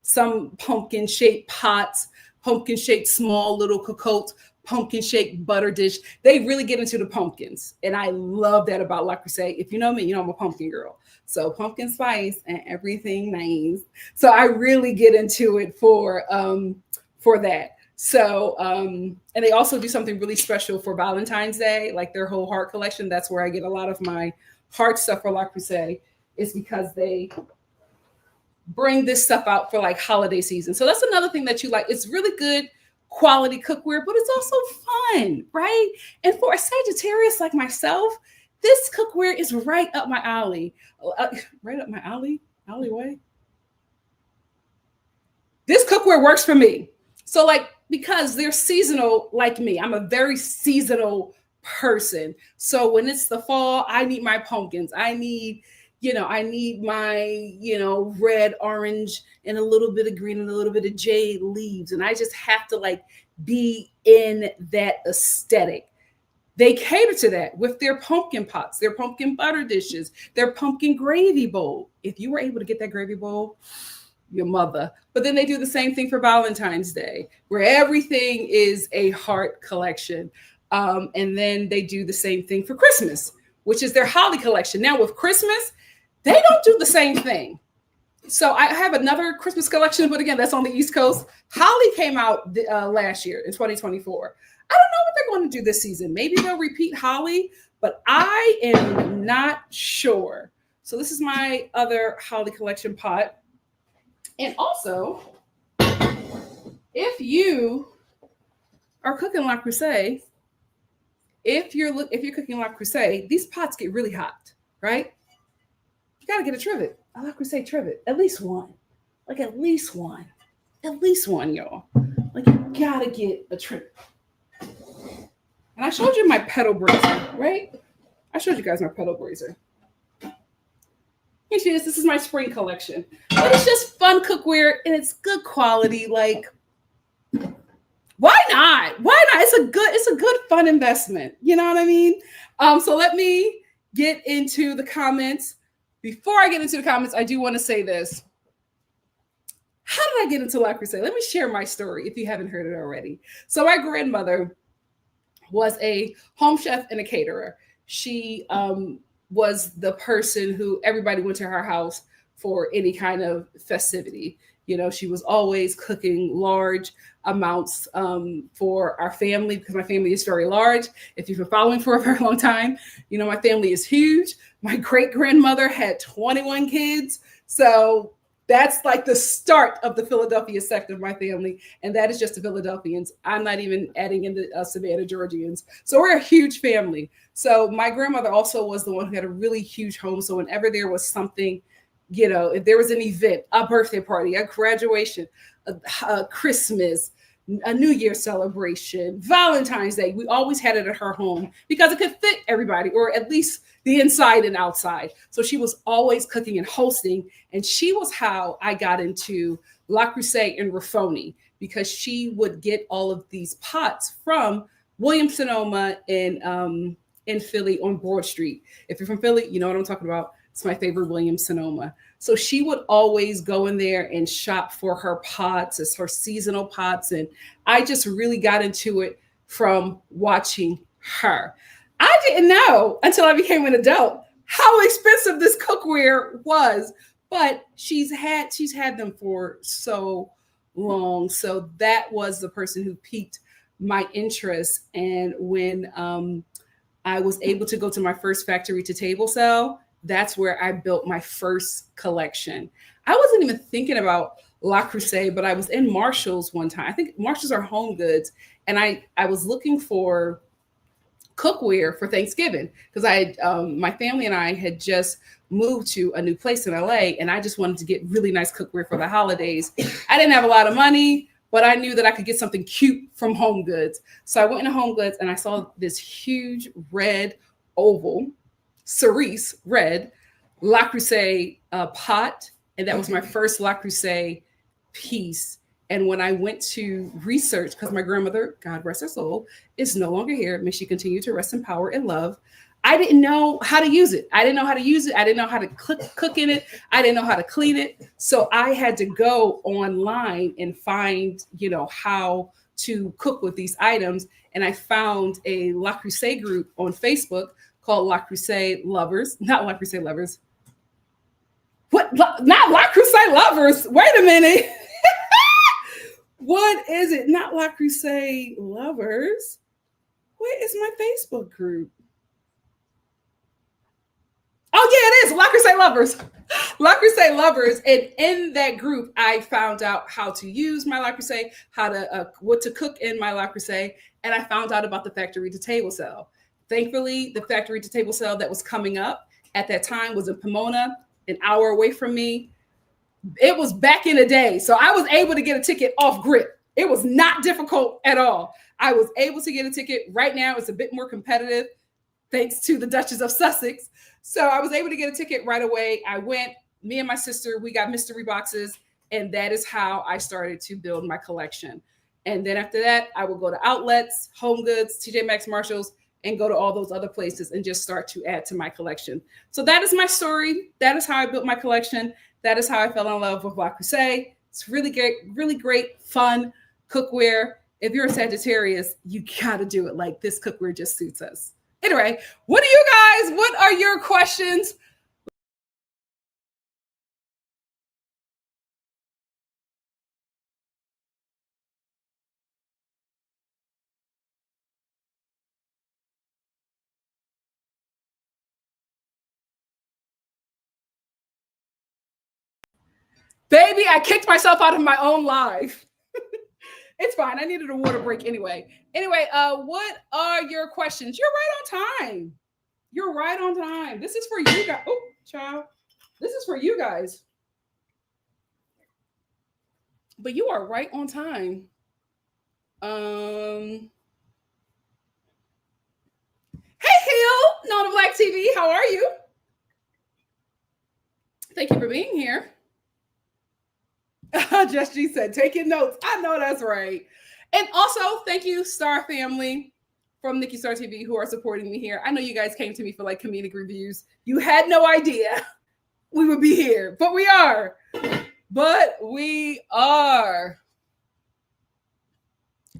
some pumpkin-shaped pots, pumpkin-shaped small little cocottes, pumpkin-shaped butter dish. They really get into the pumpkins. And I love that about La Creuset. If you know me, you know I'm a pumpkin girl. So pumpkin spice and everything nice. So I really get into it for that. So, and they also do something really special for Valentine's Day, like their whole heart collection. That's where I get a lot of my heart stuff for La Creuset, is because they bring this stuff out for like holiday season. So that's another thing that you like. It's really good quality cookware, but it's also fun, right? And for a Sagittarius like myself, this cookware is right up my alley. Right up my alleyway. This cookware works for me. So like, because they're seasonal like me, I'm a very seasonal person. So when it's the fall, I need my pumpkins. I need my, red, orange, and a little bit of green and a little bit of jade leaves. And I just have to like be in that aesthetic. They cater to that with their pumpkin pots, their pumpkin butter dishes, their pumpkin gravy bowl. If you were able to get that gravy bowl, your mother. But then they do the same thing for Valentine's Day, where everything is a heart collection. And then they do the same thing for Christmas, which is their Holly collection. Now with Christmas, they don't do the same thing. So I have another Christmas collection, but again, that's on the East Coast. Holly came out last year in 2024. I don't know what they're going to do this season. Maybe they'll repeat Holly, but I am not sure. So this is my other Holly collection pot. And also, if you are cooking La Creuset, if you're cooking La Creuset, these pots get really hot, right? You got to get a trivet, a La Creuset trivet, at least one, y'all. Like you got to get a trivet. And I showed you my pedal brazier, right? I showed you guys my pedal brazier. Here she is. This is my spring collection. But it's just fun cookware and it's good quality. Like, why not? Why not? It's a good fun investment. You know what I mean? So let me get into the comments. Before I get into the comments, I do want to say this. How did I get into La Creuset? Let me share my story if you haven't heard it already. So my grandmother was a home chef and a caterer. She was the person who everybody went to her house for any kind of festivity. You know, she was always cooking large amounts for our family, because my family is very large. If you've been following for a very long time, you know, my family is huge. My great grandmother had 21 kids. So that's like the start of the Philadelphia sect of my family. And that is just the Philadelphians. I'm not even adding in the Savannah Georgians. So we're a huge family. So my grandmother also was the one who had a really huge home. So whenever there was something, you know, if there was an event, a birthday party, a graduation, a Christmas, a New Year celebration, Valentine's Day, we always had it at her home because it could fit everybody, or at least the inside and outside. So she was always cooking and hosting. And she was how I got into La Creuset and Raffoni, because she would get all of these pots from Williams Sonoma in Philly on Broad Street. If you're from Philly, you know what I'm talking about. It's my favorite Williams Sonoma. So she would always go in there and shop for her pots, as her seasonal pots. And I just really got into it from watching her. I didn't know until I became an adult how expensive this cookware was, but she's had them for so long. So that was the person who piqued my interest. And when I was able to go to my first factory to table sale, that's where I built my first collection. I wasn't even thinking about La Creuset, but I was in Marshall's one time. I think Marshall's are Home Goods. And I was looking for cookware for Thanksgiving, because my family and I had just moved to a new place in LA, and I just wanted to get really nice cookware for the holidays. I didn't have a lot of money, but I knew that I could get something cute from Home Goods. So I went into Home Goods and I saw this huge red oval, cerise red La Creuset pot. And that was my first La Creuset piece. And when I went to research, because my grandmother, God rest her soul, is no longer here, may she continue to rest in power and love, I didn't know how to use it. I didn't know how to use it. I didn't know how to cook in it. I didn't know how to clean it. So I had to go online and find, you know, how to cook with these items. And I found a La Creuset group on Facebook called La Creuset Lovers, not La Creuset Lovers. What? Not La Creuset Lovers. Wait a minute. What is it? Not La Creuset Lovers. Where is my Facebook group? Oh, yeah, it is La Creuset Lovers. La Creuset Lovers. And in that group, I found out how to use my La Creuset, how to what to cook in my La Creuset, and I found out about the factory to table sale. Thankfully, the factory to table sale that was coming up at that time was in Pomona, an hour away from me. It was back in the day. So I was able to get a ticket off grip. It was not difficult at all. I was able to get a ticket. Right now, it's a bit more competitive, thanks to the Duchess of Sussex. So I was able to get a ticket right away. I went, me and my sister, we got mystery boxes. And that is how I started to build my collection. And then after that, I would go to outlets, Home Goods, TJ Maxx, Marshalls, and go to all those other places and just start to add to my collection. So that is my story. That is how I built my collection. That is how I fell in love with La Creuset. It's really great, fun cookware. If you're a Sagittarius, you gotta do it. Like, this cookware just suits us. Anyway, what are your questions? Baby, I kicked myself out of my own live. It's fine. I needed a water break anyway. Anyway, what are your questions? You're right on time. You're right on time. This is for you guys. Oh, child. This is for you guys. But you are right on time. Hey, Hill, Nona Black TV. How are you? Thank you for being here. Just G said, taking notes. I know that's right. And also, thank you, Star family from NikkiStar TV, who are supporting me here. I know you guys came to me for like comedic reviews. You had no idea we would be here, but we are. But we are.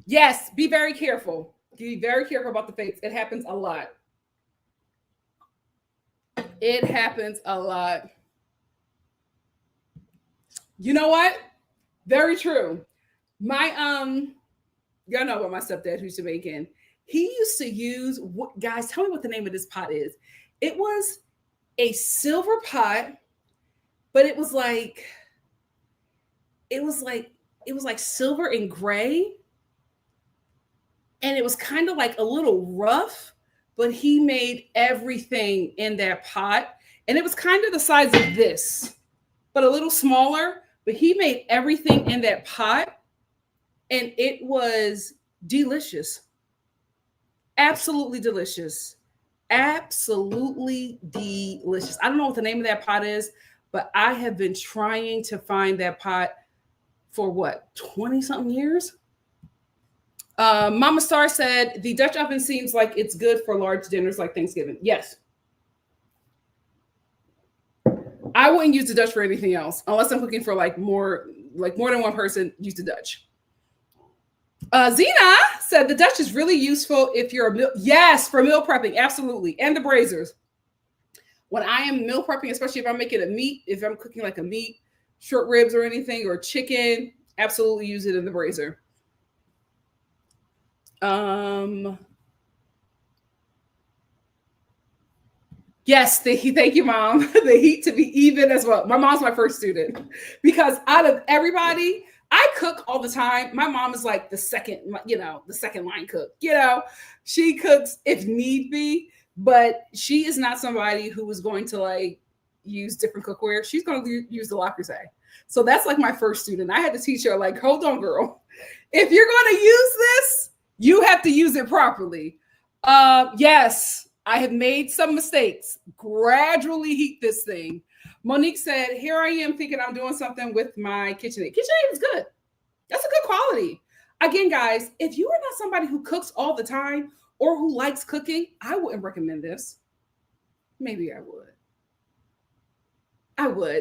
Yes, be very careful. Be very careful about the fakes. It happens a lot. It happens a lot. You know what? Very true. My y'all know about my stepdad who's Jamaican. He used to use what, guys, tell me what the name of this pot is. It was a silver pot, but it was like silver and gray, and it was kind of like a little rough, but he made everything in that pot, and it was kind of the size of this, but a little smaller, but he made everything in that pot, and it was delicious. Absolutely delicious. Absolutely delicious. I don't know what the name of that pot is, but I have been trying to find that pot for what, 20 something years? Mama Star said the Dutch oven seems like it's good for large dinners like Thanksgiving. Yes. I wouldn't use the Dutch for anything else unless I'm cooking for like more than one person. Use the Dutch. Zena said the Dutch is really useful if you're for meal prepping, absolutely, and the braisers. When I am meal prepping, especially if I'm making a meat, if I'm cooking like a meat, short ribs or anything, or chicken, absolutely use it in the braiser. Yes, thank you, Mom. The heat to be even as well. My mom's my first student because out of everybody, I cook all the time. My mom is like the second line cook. She cooks if need be, but she is not somebody who is going to like use different cookware. She's going to use the Le Creuset. So that's like my first student. I had to teach her like, hold on, girl. If you're going to use this, you have to use it properly. Yes, I have made some mistakes. Gradually heat this thing. Monique said, here I am thinking I'm doing something with my KitchenAid. KitchenAid is good. That's a good quality. Again, guys, if you are not somebody who cooks all the time or who likes cooking, I wouldn't recommend this. Maybe I would.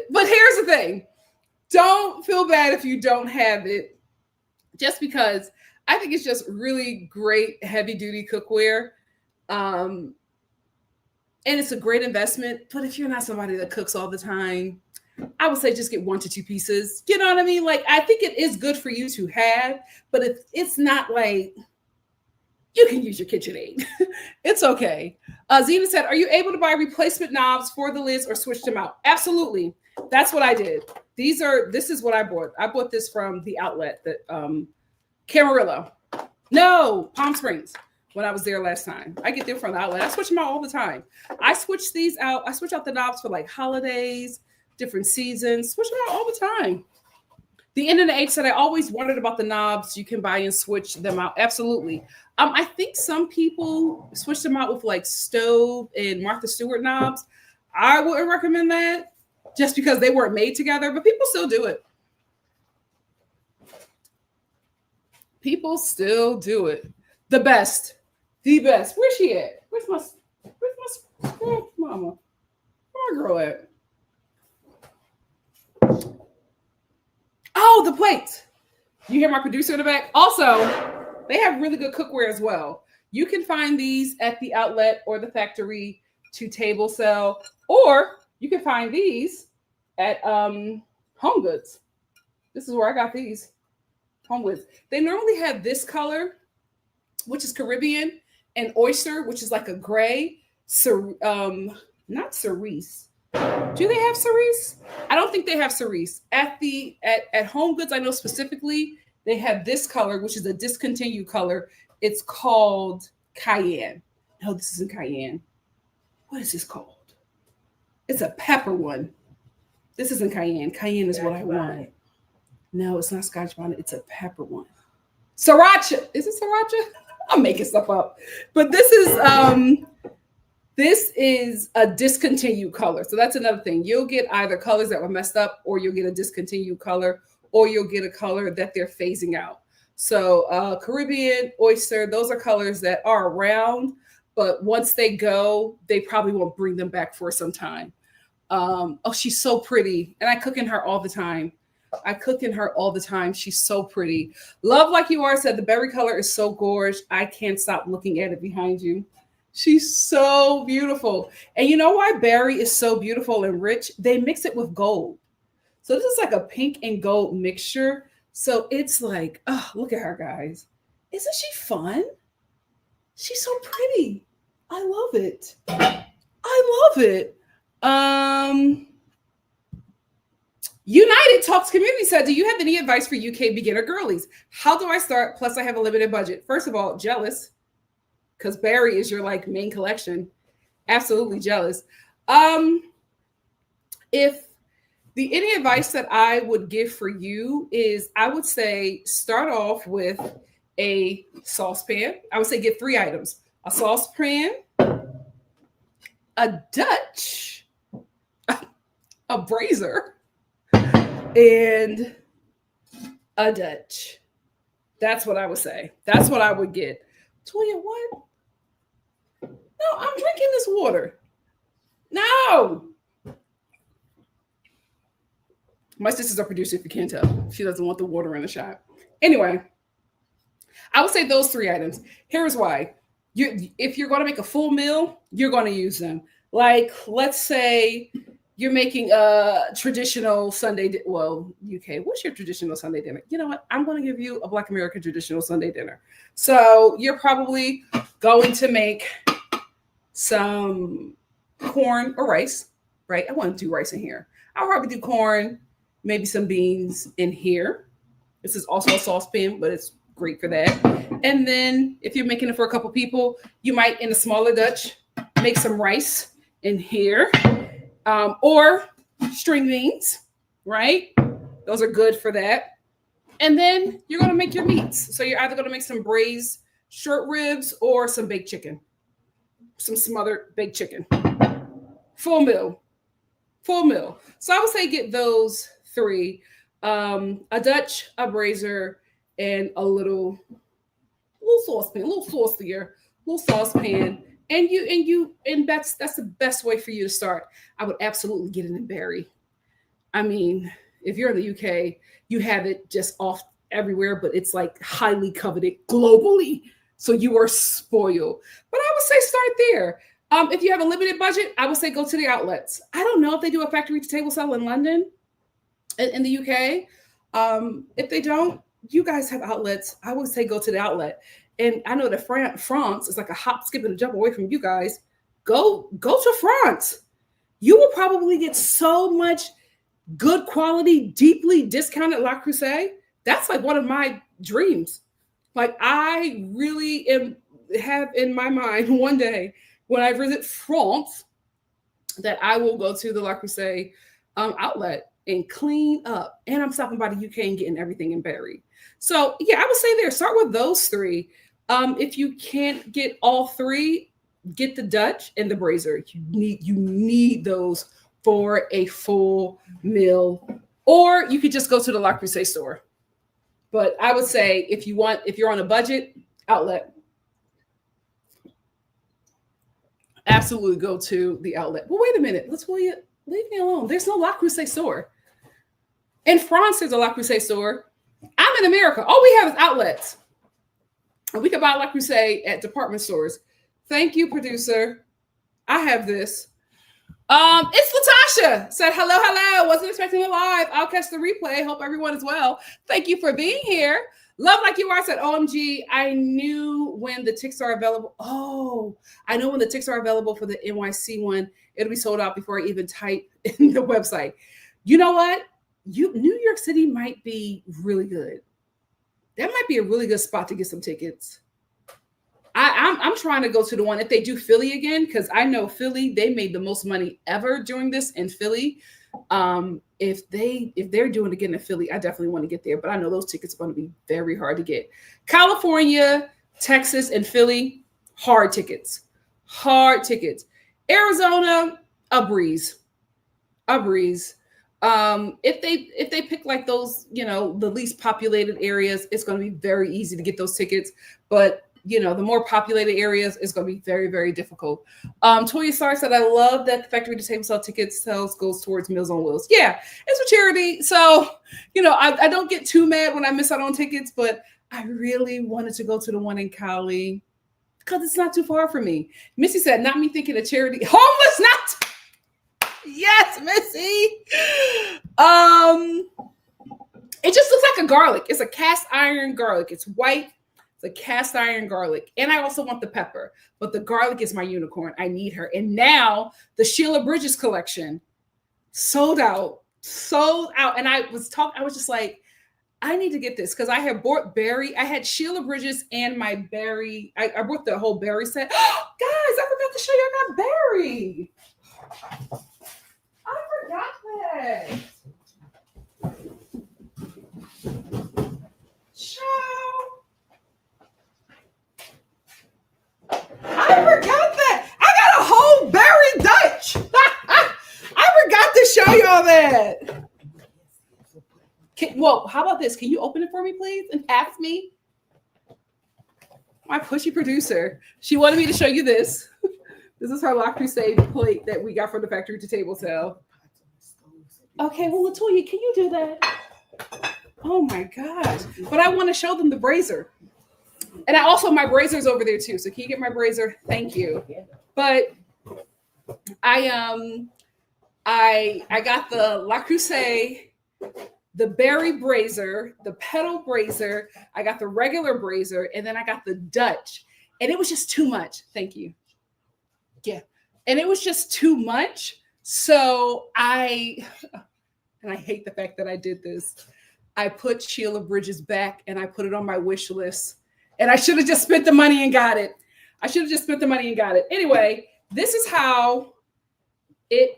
But here's the thing. Don't feel bad if you don't have it, just because I think it's just really great heavy-duty cookware. And it's a great investment. But if you're not somebody that cooks all the time, I would say just get 1 to 2 pieces. You know what I mean? Like, I think it is good for you to have, but if it's not like, you can use your KitchenAid. It's okay. Zena said, are you able to buy replacement knobs for the lids or switch them out? Absolutely. That's what I did. This is what I bought. I bought this from the outlet that Camarillo. No, Palm Springs. When I was there last time, I get them from the outlet. I switch them out all the time. I switch these out. I switch out the knobs for like holidays, different seasons. Switch them out all the time. The End of the Age said, I always wondered about the knobs you can buy and switch them out. Absolutely. I think some people switch them out with like stove and Martha Stewart knobs. I wouldn't recommend that just because they weren't made together, but people still do it. People still do it. The best. Where's she at? Where's my mama? Where my girl at? Oh, the plates. You hear my producer in the back? Also, they have really good cookware as well. You can find these at the outlet or the factory to table sell, or you can find these at Home Goods. This is where I got these. Home Goods. They normally have this color, which is Caribbean, and oyster, which is like a gray. Not cerise. Do they have cerise? I don't think they have cerise. At Home Goods, I know specifically they have this color, which is a discontinued color. It's called Cayenne. No, this isn't Cayenne. What is this called? It's a pepper one. This isn't Cayenne. Cayenne is what I want. No, it's not Scotch bonnet. It's a pepper one. Sriracha. Is it sriracha? I'm making stuff up. But this is a discontinued color. So that's another thing. You'll get either colors that were messed up, or you'll get a discontinued color, or you'll get a color that they're phasing out. So Caribbean, oyster, those are colors that are around, but once they go, they probably won't bring them back for some time. Oh, she's so pretty. And I cook in her all the time. I cook in her all the time. She's so pretty. Love Like You Are said the berry color is so gorgeous. I can't stop looking at it behind you. She's so beautiful. And you know why berry is so beautiful and rich? They mix it with gold. So this is like a pink and gold mixture. So it's like, oh, look at her, guys. Isn't she fun? She's so pretty. I love it. I love it. United Talks Community said, do you have any advice for UK beginner girlies? How do I start? Plus, I have a limited budget. First of all, jealous, because Barry is your like main collection. Absolutely jealous. If the any advice that I would give for you is, I would say start off with a saucepan. I would say get 3 items: a saucepan, a Dutch, a brazier, and a Dutch. That's what I would say. That's what I would get. Toya, what? No, I'm drinking this water. No. My sister's a producer, if you can't tell. She doesn't want the water in the shot. Anyway, I would say those 3 items. Here's why. If you're going to make a full meal, you're going to use them. Like, let's say you're making a traditional Sunday, UK, what's your traditional Sunday dinner? You know what? I'm going to give you a Black American traditional Sunday dinner. So you're probably going to make some corn or rice, right? I want to do rice in here. I'll probably do corn, maybe some beans in here. This is also a saucepan, but it's great for that. And then if you're making it for a couple people, you might, in a smaller Dutch, make some rice in here, or string beans, right? Those are good for that. And then you're going to make your meats. So you're either going to make some braised short ribs or some baked chicken, some smothered baked chicken. Full meal. So I would say get those 3, a Dutch, a brazier, and a little saucepan, a little saucier, little saucepan. And that's the best way for you to start. I would absolutely get it in Barry. I mean, if you're in the UK, you have it just off everywhere, but it's like highly coveted globally. So you are spoiled. But I would say start there. If you have a limited budget, I would say go to the outlets. I don't know if they do a factory to table sale in London, in the UK. If they don't, you guys have outlets. I would say go to the outlet. And I know that France is like a hop, skip, and a jump away from you guys. Go to France. You will probably get so much good quality, deeply discounted La Creuset. That's like one of my dreams. Like, I really have in my mind one day when I visit France that I will go to the La Creuset outlet and clean up. And I'm stopping by the UK and getting everything in Barry. So yeah, I would say there, start with those 3. If you can't get all 3, get the Dutch and the brazier. You need those for a full meal, or you could just go to the La Creuset store. But I would say if you're on a budget, outlet. Absolutely go to the outlet. Well, wait a minute. Leave me alone. There's no La Creuset store. In France, there's a La Creuset store. I'm in America. All we have is outlets. And we can buy La Creuset at department stores. Thank you, producer. I have this. It's Latasha. Said hello. Wasn't expecting it live. I'll catch the replay. Hope everyone is well. Thank you for being here. Love Like You Are said, OMG, I knew when the TIKs are available. Oh, I know when the TIKs are available for the NYC one, it'll be sold out before I even type in the website. You know what? New York City might be really good. That might be a really good spot to get some tickets. I'm trying to go to the one if they do Philly again, because I know Philly, they made the most money ever during this in Philly. If they're doing it again in Philly, I definitely want to get there, but I know those tickets are going to be very hard to get. California, Texas, and Philly, hard tickets. Arizona, a breeze. If they pick like those, the least populated areas, it's going to be very easy to get those tickets. But the more populated areas is going to be very, very difficult. Toya-Star said, I love that the Factory to Table sale ticket sales goes towards Meals on Wheels. Yeah, it's a charity. So, I don't get too mad when I miss out on tickets, but I really wanted to go to the one in Cali because it's not too far from me. Missy said, not me thinking of charity. Homeless, not. Yes, Missy. It just looks like a garlic. It's a cast iron garlic. It's white. It's a cast iron garlic. And I also want the pepper. But the garlic is my unicorn. I need her. And now the Sheila Bridges collection sold out. And I was just like, I need to get this because I had bought berry. I had Sheila Bridges and my berry. I bought the whole berry set. Guys, I forgot to show you I got berry. I forgot that. I forgot that. I got a whole berry Dutch. I forgot to show y'all that. Well, how about this? Can you open it for me, please? And ask me? My pushy producer. She wanted me to show you this. This is her La Creuset plate that we got from the Factory to Table sale. Okay, well, Latoya, can you do that? Oh my gosh. But I want to show them the brazier. And my brazier's over there too. So can you get my brazier? Thank you. But I got the La Creuset, the berry brazier, the petal brazier. I got the regular brazier, and then I got the Dutch. And it was just too much. Thank you. Yeah. And it was just too much. So I hate the fact that I did this. I put Sheila Bridges back and I put it on my wish list. And I should have just spent the money and got it. Anyway, this is how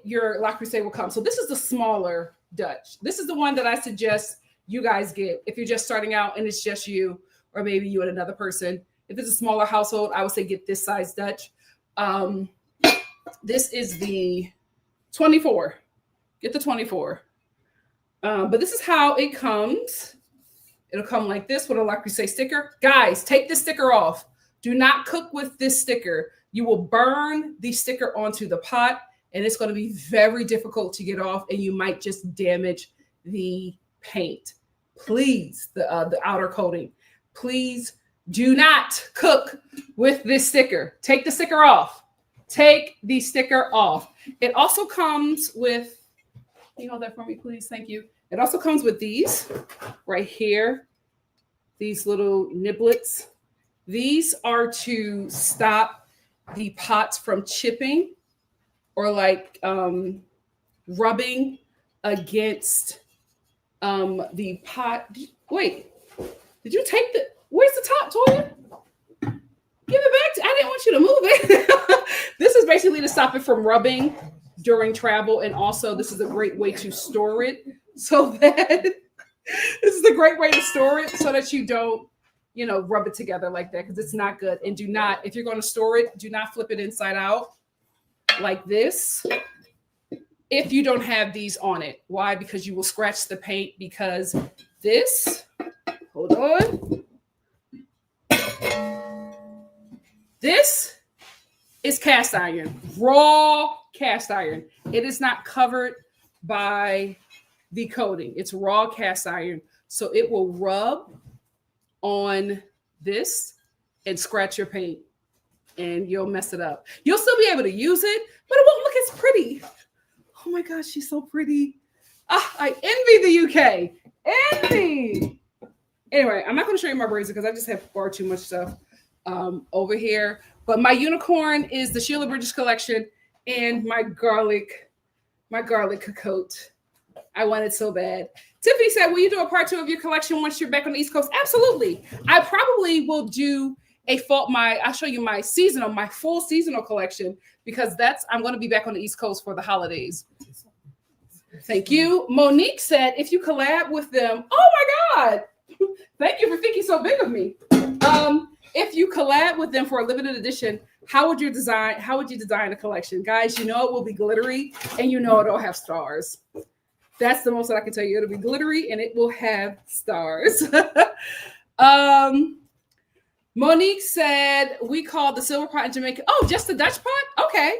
your La Creuset will come. So this is the smaller Dutch. This is the one that I suggest you guys get if you're just starting out and it's just you, or maybe you and another person. If it's a smaller household, I would say get this size Dutch. This is the 24. Get the 24. But this is how it comes. It'll come like this with a La Creuset sticker. Guys, take the sticker off. Do not cook with this sticker. You will burn the sticker onto the pot, and it's going to be very difficult to get off, and you might just damage the paint. Please, the outer coating. Please do not cook with this sticker. Take the sticker off. Take the sticker off. It also comes with, can you hold that for me, please? Thank you. It also comes with these right here, these little niblets. These are to stop the pots from chipping or like rubbing against the pot. Wait, did you take where's the top, Toya? Give it back. I didn't want you to move it. This is basically to stop it from rubbing during travel. And also this is a great way to store it so that you don't, rub it together like that, because it's not good. And do not, if you're going to store it, do not flip it inside out like this if you don't have these on it. Why? Because you will scratch the paint, because this, hold on. This is cast iron, raw cast iron. It is not covered by the coating. It's raw cast iron. So it will rub on this and scratch your paint, and you'll mess it up. You'll still be able to use it, but it won't look as pretty. Oh my gosh, she's so pretty. I envy the UK. Envy. Anyway, I'm not going to show you my brazier because I just have far too much stuff over here. But my unicorn is the Sheila Bridges collection and my garlic cocotte. I want it so bad. Tiffany said, will you do a part 2 of your collection once you're back on the East Coast? Absolutely. I probably will do I'll show you my full seasonal collection, because I'm going to be back on the East Coast for the holidays. Thank you. Monique said, if you collab with them, oh my God. Thank you for thinking so big of me. If you collab with them for a limited edition, how would you design a collection? Guys, it will be glittery, and it'll have stars. That's the most that I can tell you. It'll be glittery and it will have stars. Monique said we call the silver pot in Jamaica. Oh, just the Dutch pot? Okay.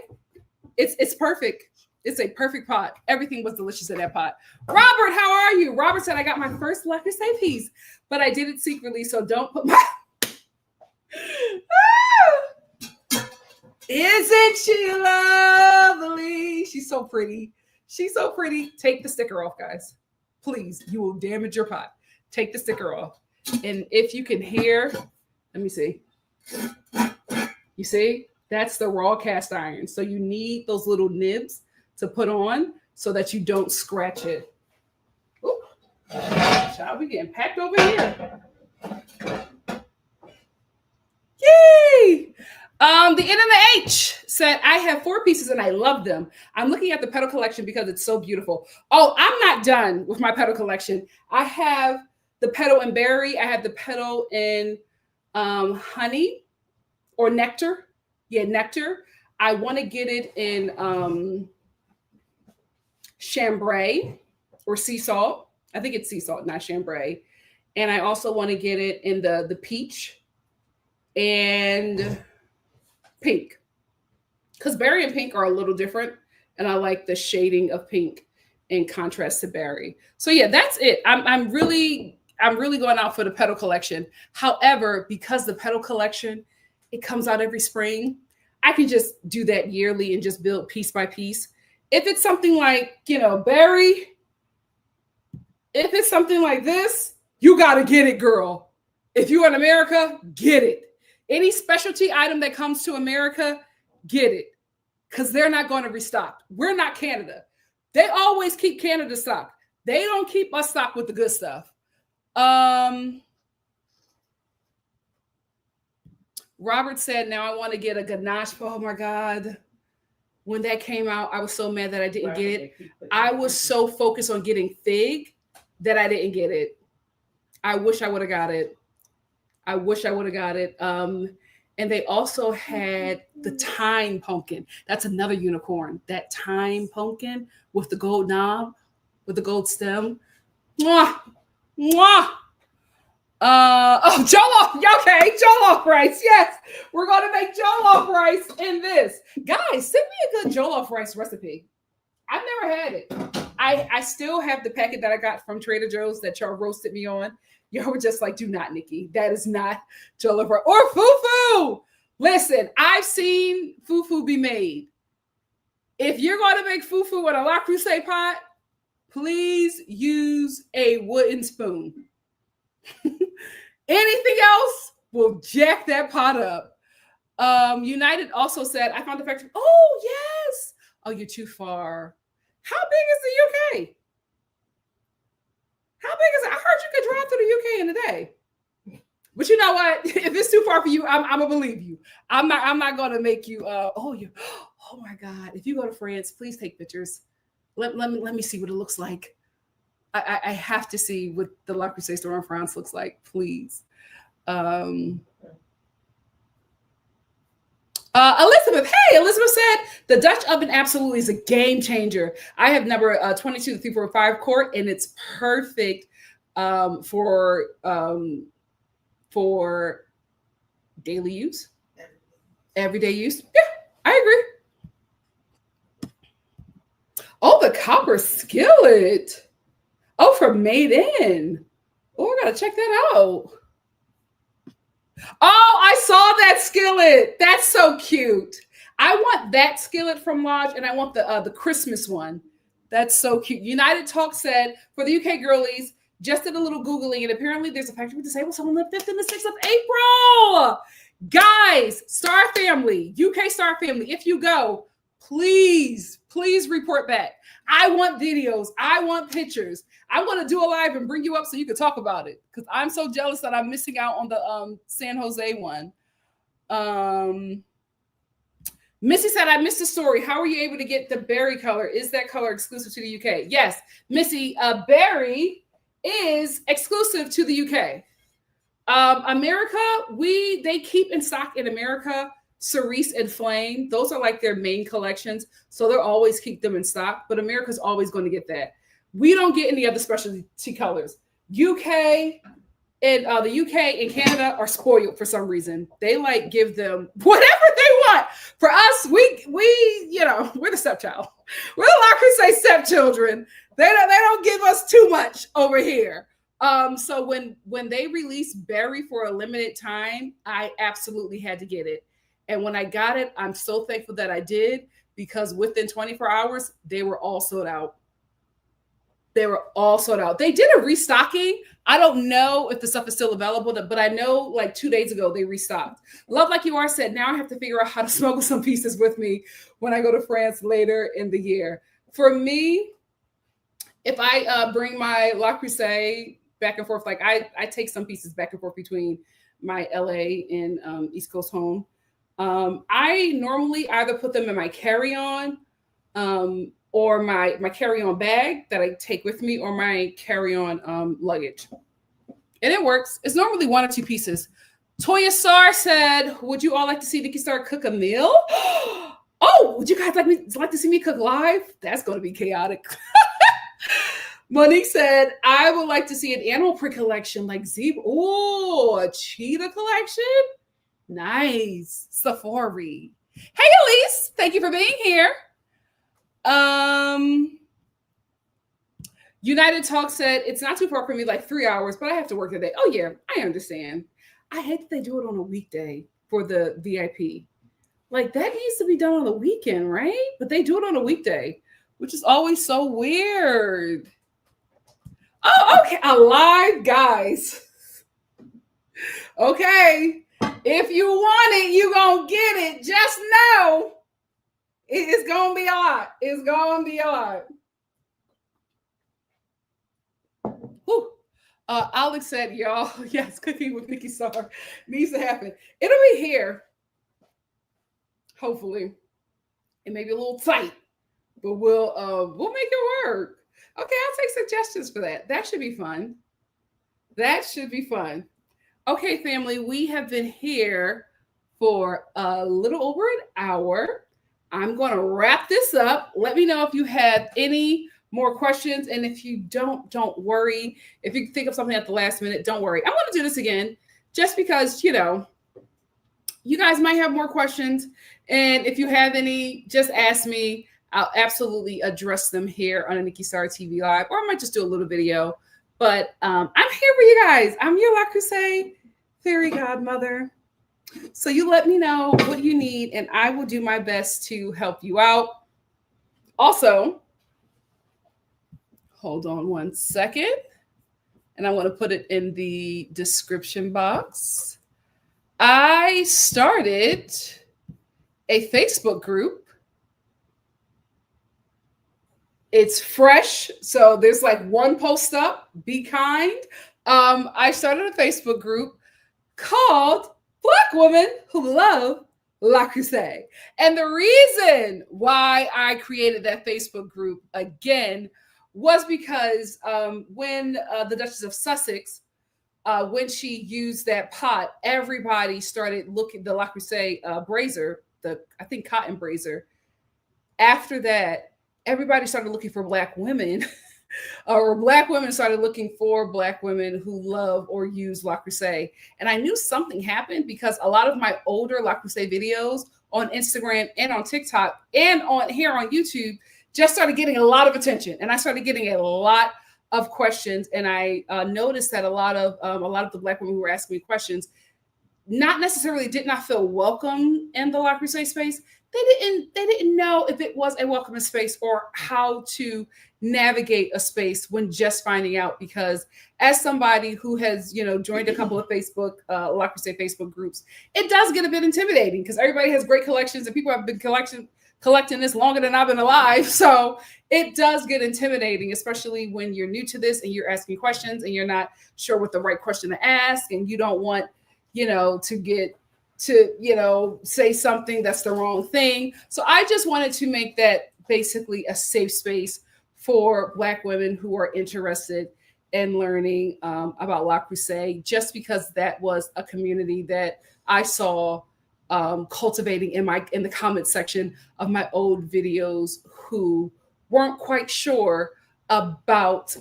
It's perfect. It's a perfect pot. Everything was delicious in that pot. Robert, how are you? Robert said I got my first Lucky Say piece, but I did it secretly, so don't put my Isn't she lovely? She's so pretty. She's so pretty. Take the sticker off, guys. Please, you will damage your pot. Take the sticker off. And if you can hear, let me see. You see? That's the raw cast iron. So you need those little nibs to put on so that you don't scratch it. Ooh. Child, we getting packed over here. Yay! The N and the H said, I have 4 pieces and I love them. I'm looking at the petal collection because it's so beautiful. Oh, I'm not done with my petal collection. I have the petal in berry. I have the petal in honey or nectar. Yeah, nectar. I want to get it in chambray or sea salt. I think it's sea salt, not chambray. And I also want to get it in the peach and pink, because berry and pink are a little different, and I like the shading of pink in contrast to berry. So yeah, that's it. I'm really going out for the petal collection. However, because the petal collection, it comes out every spring, I can just do that yearly and just build piece by piece. If it's something like, berry, if it's something like this, you got to get it, girl. If you're in America, get it. Any specialty item that comes to America, get it. Because they're not going to restock. We're not Canada. They always keep Canada stocked. They don't keep us stocked with the good stuff. Robert said, now I want to get a ganache. Oh my God. When that came out, I was so mad that I didn't get it. I was so focused on getting fig that I didn't get it. I wish I would have got it. And they also had the thyme pumpkin. That's another unicorn. That thyme pumpkin with the gold knob, with the gold stem. Mwah! Mwah! Jollof. Okay, jollof rice. Yes, we're going to make jollof rice in this. Guys, send me a good jollof rice recipe. I've never had it. I still have the packet that I got from Trader Joe's that y'all roasted me on. Y'all were just like, do not, Nikki. That is not jollof rice. Or fufu. Listen, I've seen fufu be made. If you're going to make fufu in a La Creuset pot, please use a wooden spoon. Anything else will jack that pot up. United also said, I found the factory. Oh, yes. Oh, you're too far. How big is the UK? How big is it? I heard you could drive to the UK in a day. But you know what? If it's too far for you, I'm gonna believe you. I'm not gonna make you. Oh my God! If you go to France, please take pictures. Let me see what it looks like. I have to see what the La Creuset store in France looks like, please. Elizabeth, hey, Elizabeth said the Dutch oven absolutely is a game changer. I have number 22-345 quart, and it's perfect for daily use, everyday use. Yeah, I agree. Oh, the copper skillet. Oh, from Made In. Oh, I gotta check that out. Oh, I saw that skillet. That's so cute. I want that skillet from Lodge, and I want the Christmas one. That's so cute. United Talk said, for the UK girlies, just did a little Googling, and apparently there's a factory disabled someone on the 5th and the 6th of April. Guys, Star Family, UK Star Family, if you go, please report back. I want videos. I want pictures. I want to do a live and bring you up so you can talk about it, because I'm so jealous that I'm missing out on the San Jose one. Missy said, I missed the story. How are you able to get the berry color? Is that color exclusive to the UK? Yes, Missy, berry is exclusive to the UK. America, they keep in stock in America Cerise and Flame. Those are like their main collections, so they'll always keep them in stock, but America's always going to get that. We don't get any other specialty colors. UK, in the UK and Canada are spoiled for some reason. They like give them whatever they want. For us, we we're the stepchild. We're the La Creuset stepchildren. They don't give us too much over here. So when they released Berry for a limited time, I absolutely had to get it. And when I got it, I'm so thankful that I did, because within 24 hours, they were all sold out. They were all sold out. They did a restocking. I don't know if the stuff is still available, but I know like 2 days ago they restocked. Love Like You Are said, now I have to figure out how to smuggle some pieces with me when I go to France later in the year. For me, if I bring my La Creuset back and forth, like I take some pieces back and forth between my LA and East Coast home. I normally either put them in my carry-on, or my carry-on bag that I take with me, or my carry-on luggage. And it works. It's normally 1 or 2 pieces. Toya Star said, would you all like to see Nikki.Star cook a meal? Oh, would you guys like to see me cook live? That's going to be chaotic. Monique said, I would like to see an animal print collection like zebra. Oh, a cheetah collection? Nice. Safari. Hey, Elise. Thank you for being here. United Talk said, it's not too far from me, like 3 hours, but I have to work today. Oh, yeah, I understand. I hate that they do it on a weekday for the VIP. Like, that needs to be done on the weekend, right? But they do it on a weekday, which is always so weird. Oh, okay. Alive, guys. Okay. If you want it, you're going to get it. Just know it's going to be a lot. It's going to be a lot. Whew. Alex said, y'all, yes, cooking with Nikki.Star needs to happen. It'll be here. Hopefully. It may be a little tight, but we'll make it work. Okay, I'll take suggestions for that. That should be fun. That should be fun. Okay, family, we have been here for a little over an hour. I'm going to wrap this up. Let me know if you have any more questions. And if you don't worry. If you think of something at the last minute, don't worry. I'm going to do this again just because, you guys might have more questions. And if you have any, just ask me. I'll absolutely address them here on a Nikki.Star TV Live, or I might just do a little video. But I'm here for you guys. I'm your La Creuset fairy godmother. So you let me know what you need, and I will do my best to help you out. Also, hold on 1 second, and I want to put it in the description box. I started a Facebook group. It's fresh, so there's like 1 post up. Be kind. I started a Facebook group called Black Women Who Love La Creuset. And the reason why I created that Facebook group again was because when the Duchess of Sussex, when she used that pot, everybody started looking, the La Creuset brazier, I think cotton brazier. After that, everybody started looking for Black women, or Black women started looking for Black women who love or use La Creuset. And I knew something happened because a lot of my older La Creuset videos on Instagram and on TikTok and on here on YouTube just started getting a lot of attention. And I started getting a lot of questions. And I noticed that a lot of the Black women who were asking me questions did not feel welcome in the La Creuset space. They didn't know if it was a welcoming space or how to navigate a space when just finding out. Because as somebody who has, joined a couple of Facebook, La Creuset Facebook groups, it does get a bit intimidating because everybody has great collections and people have been collecting this longer than I've been alive. So it does get intimidating, especially when you're new to this and you're asking questions and you're not sure what the right question to ask, and you don't want, to say something that's the wrong thing. So I just wanted to make that basically a safe space for Black women who are interested in learning about La Creuset, just because that was a community that I saw cultivating in the comment section of my old videos, who weren't quite sure about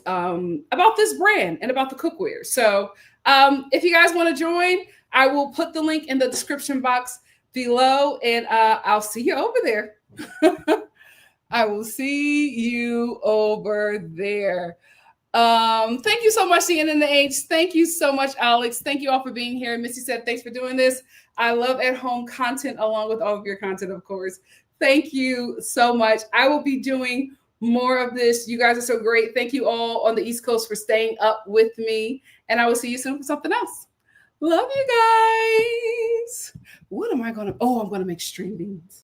this brand and about the cookware. So If you guys want to join, I will put the link in the description box below, and I'll see you over there. I will see you over there. Thank you so much, CNN. Thank you so much, Alex. Thank you all for being here. Missy said, thanks for doing this. I love at-home content along with all of your content, of course. Thank you so much. I will be doing more of this. You guys are so great. Thank you all on the East Coast for staying up with me. And I will see you soon for something else. Love you guys. What am I going to? Oh, I'm going to make string beans.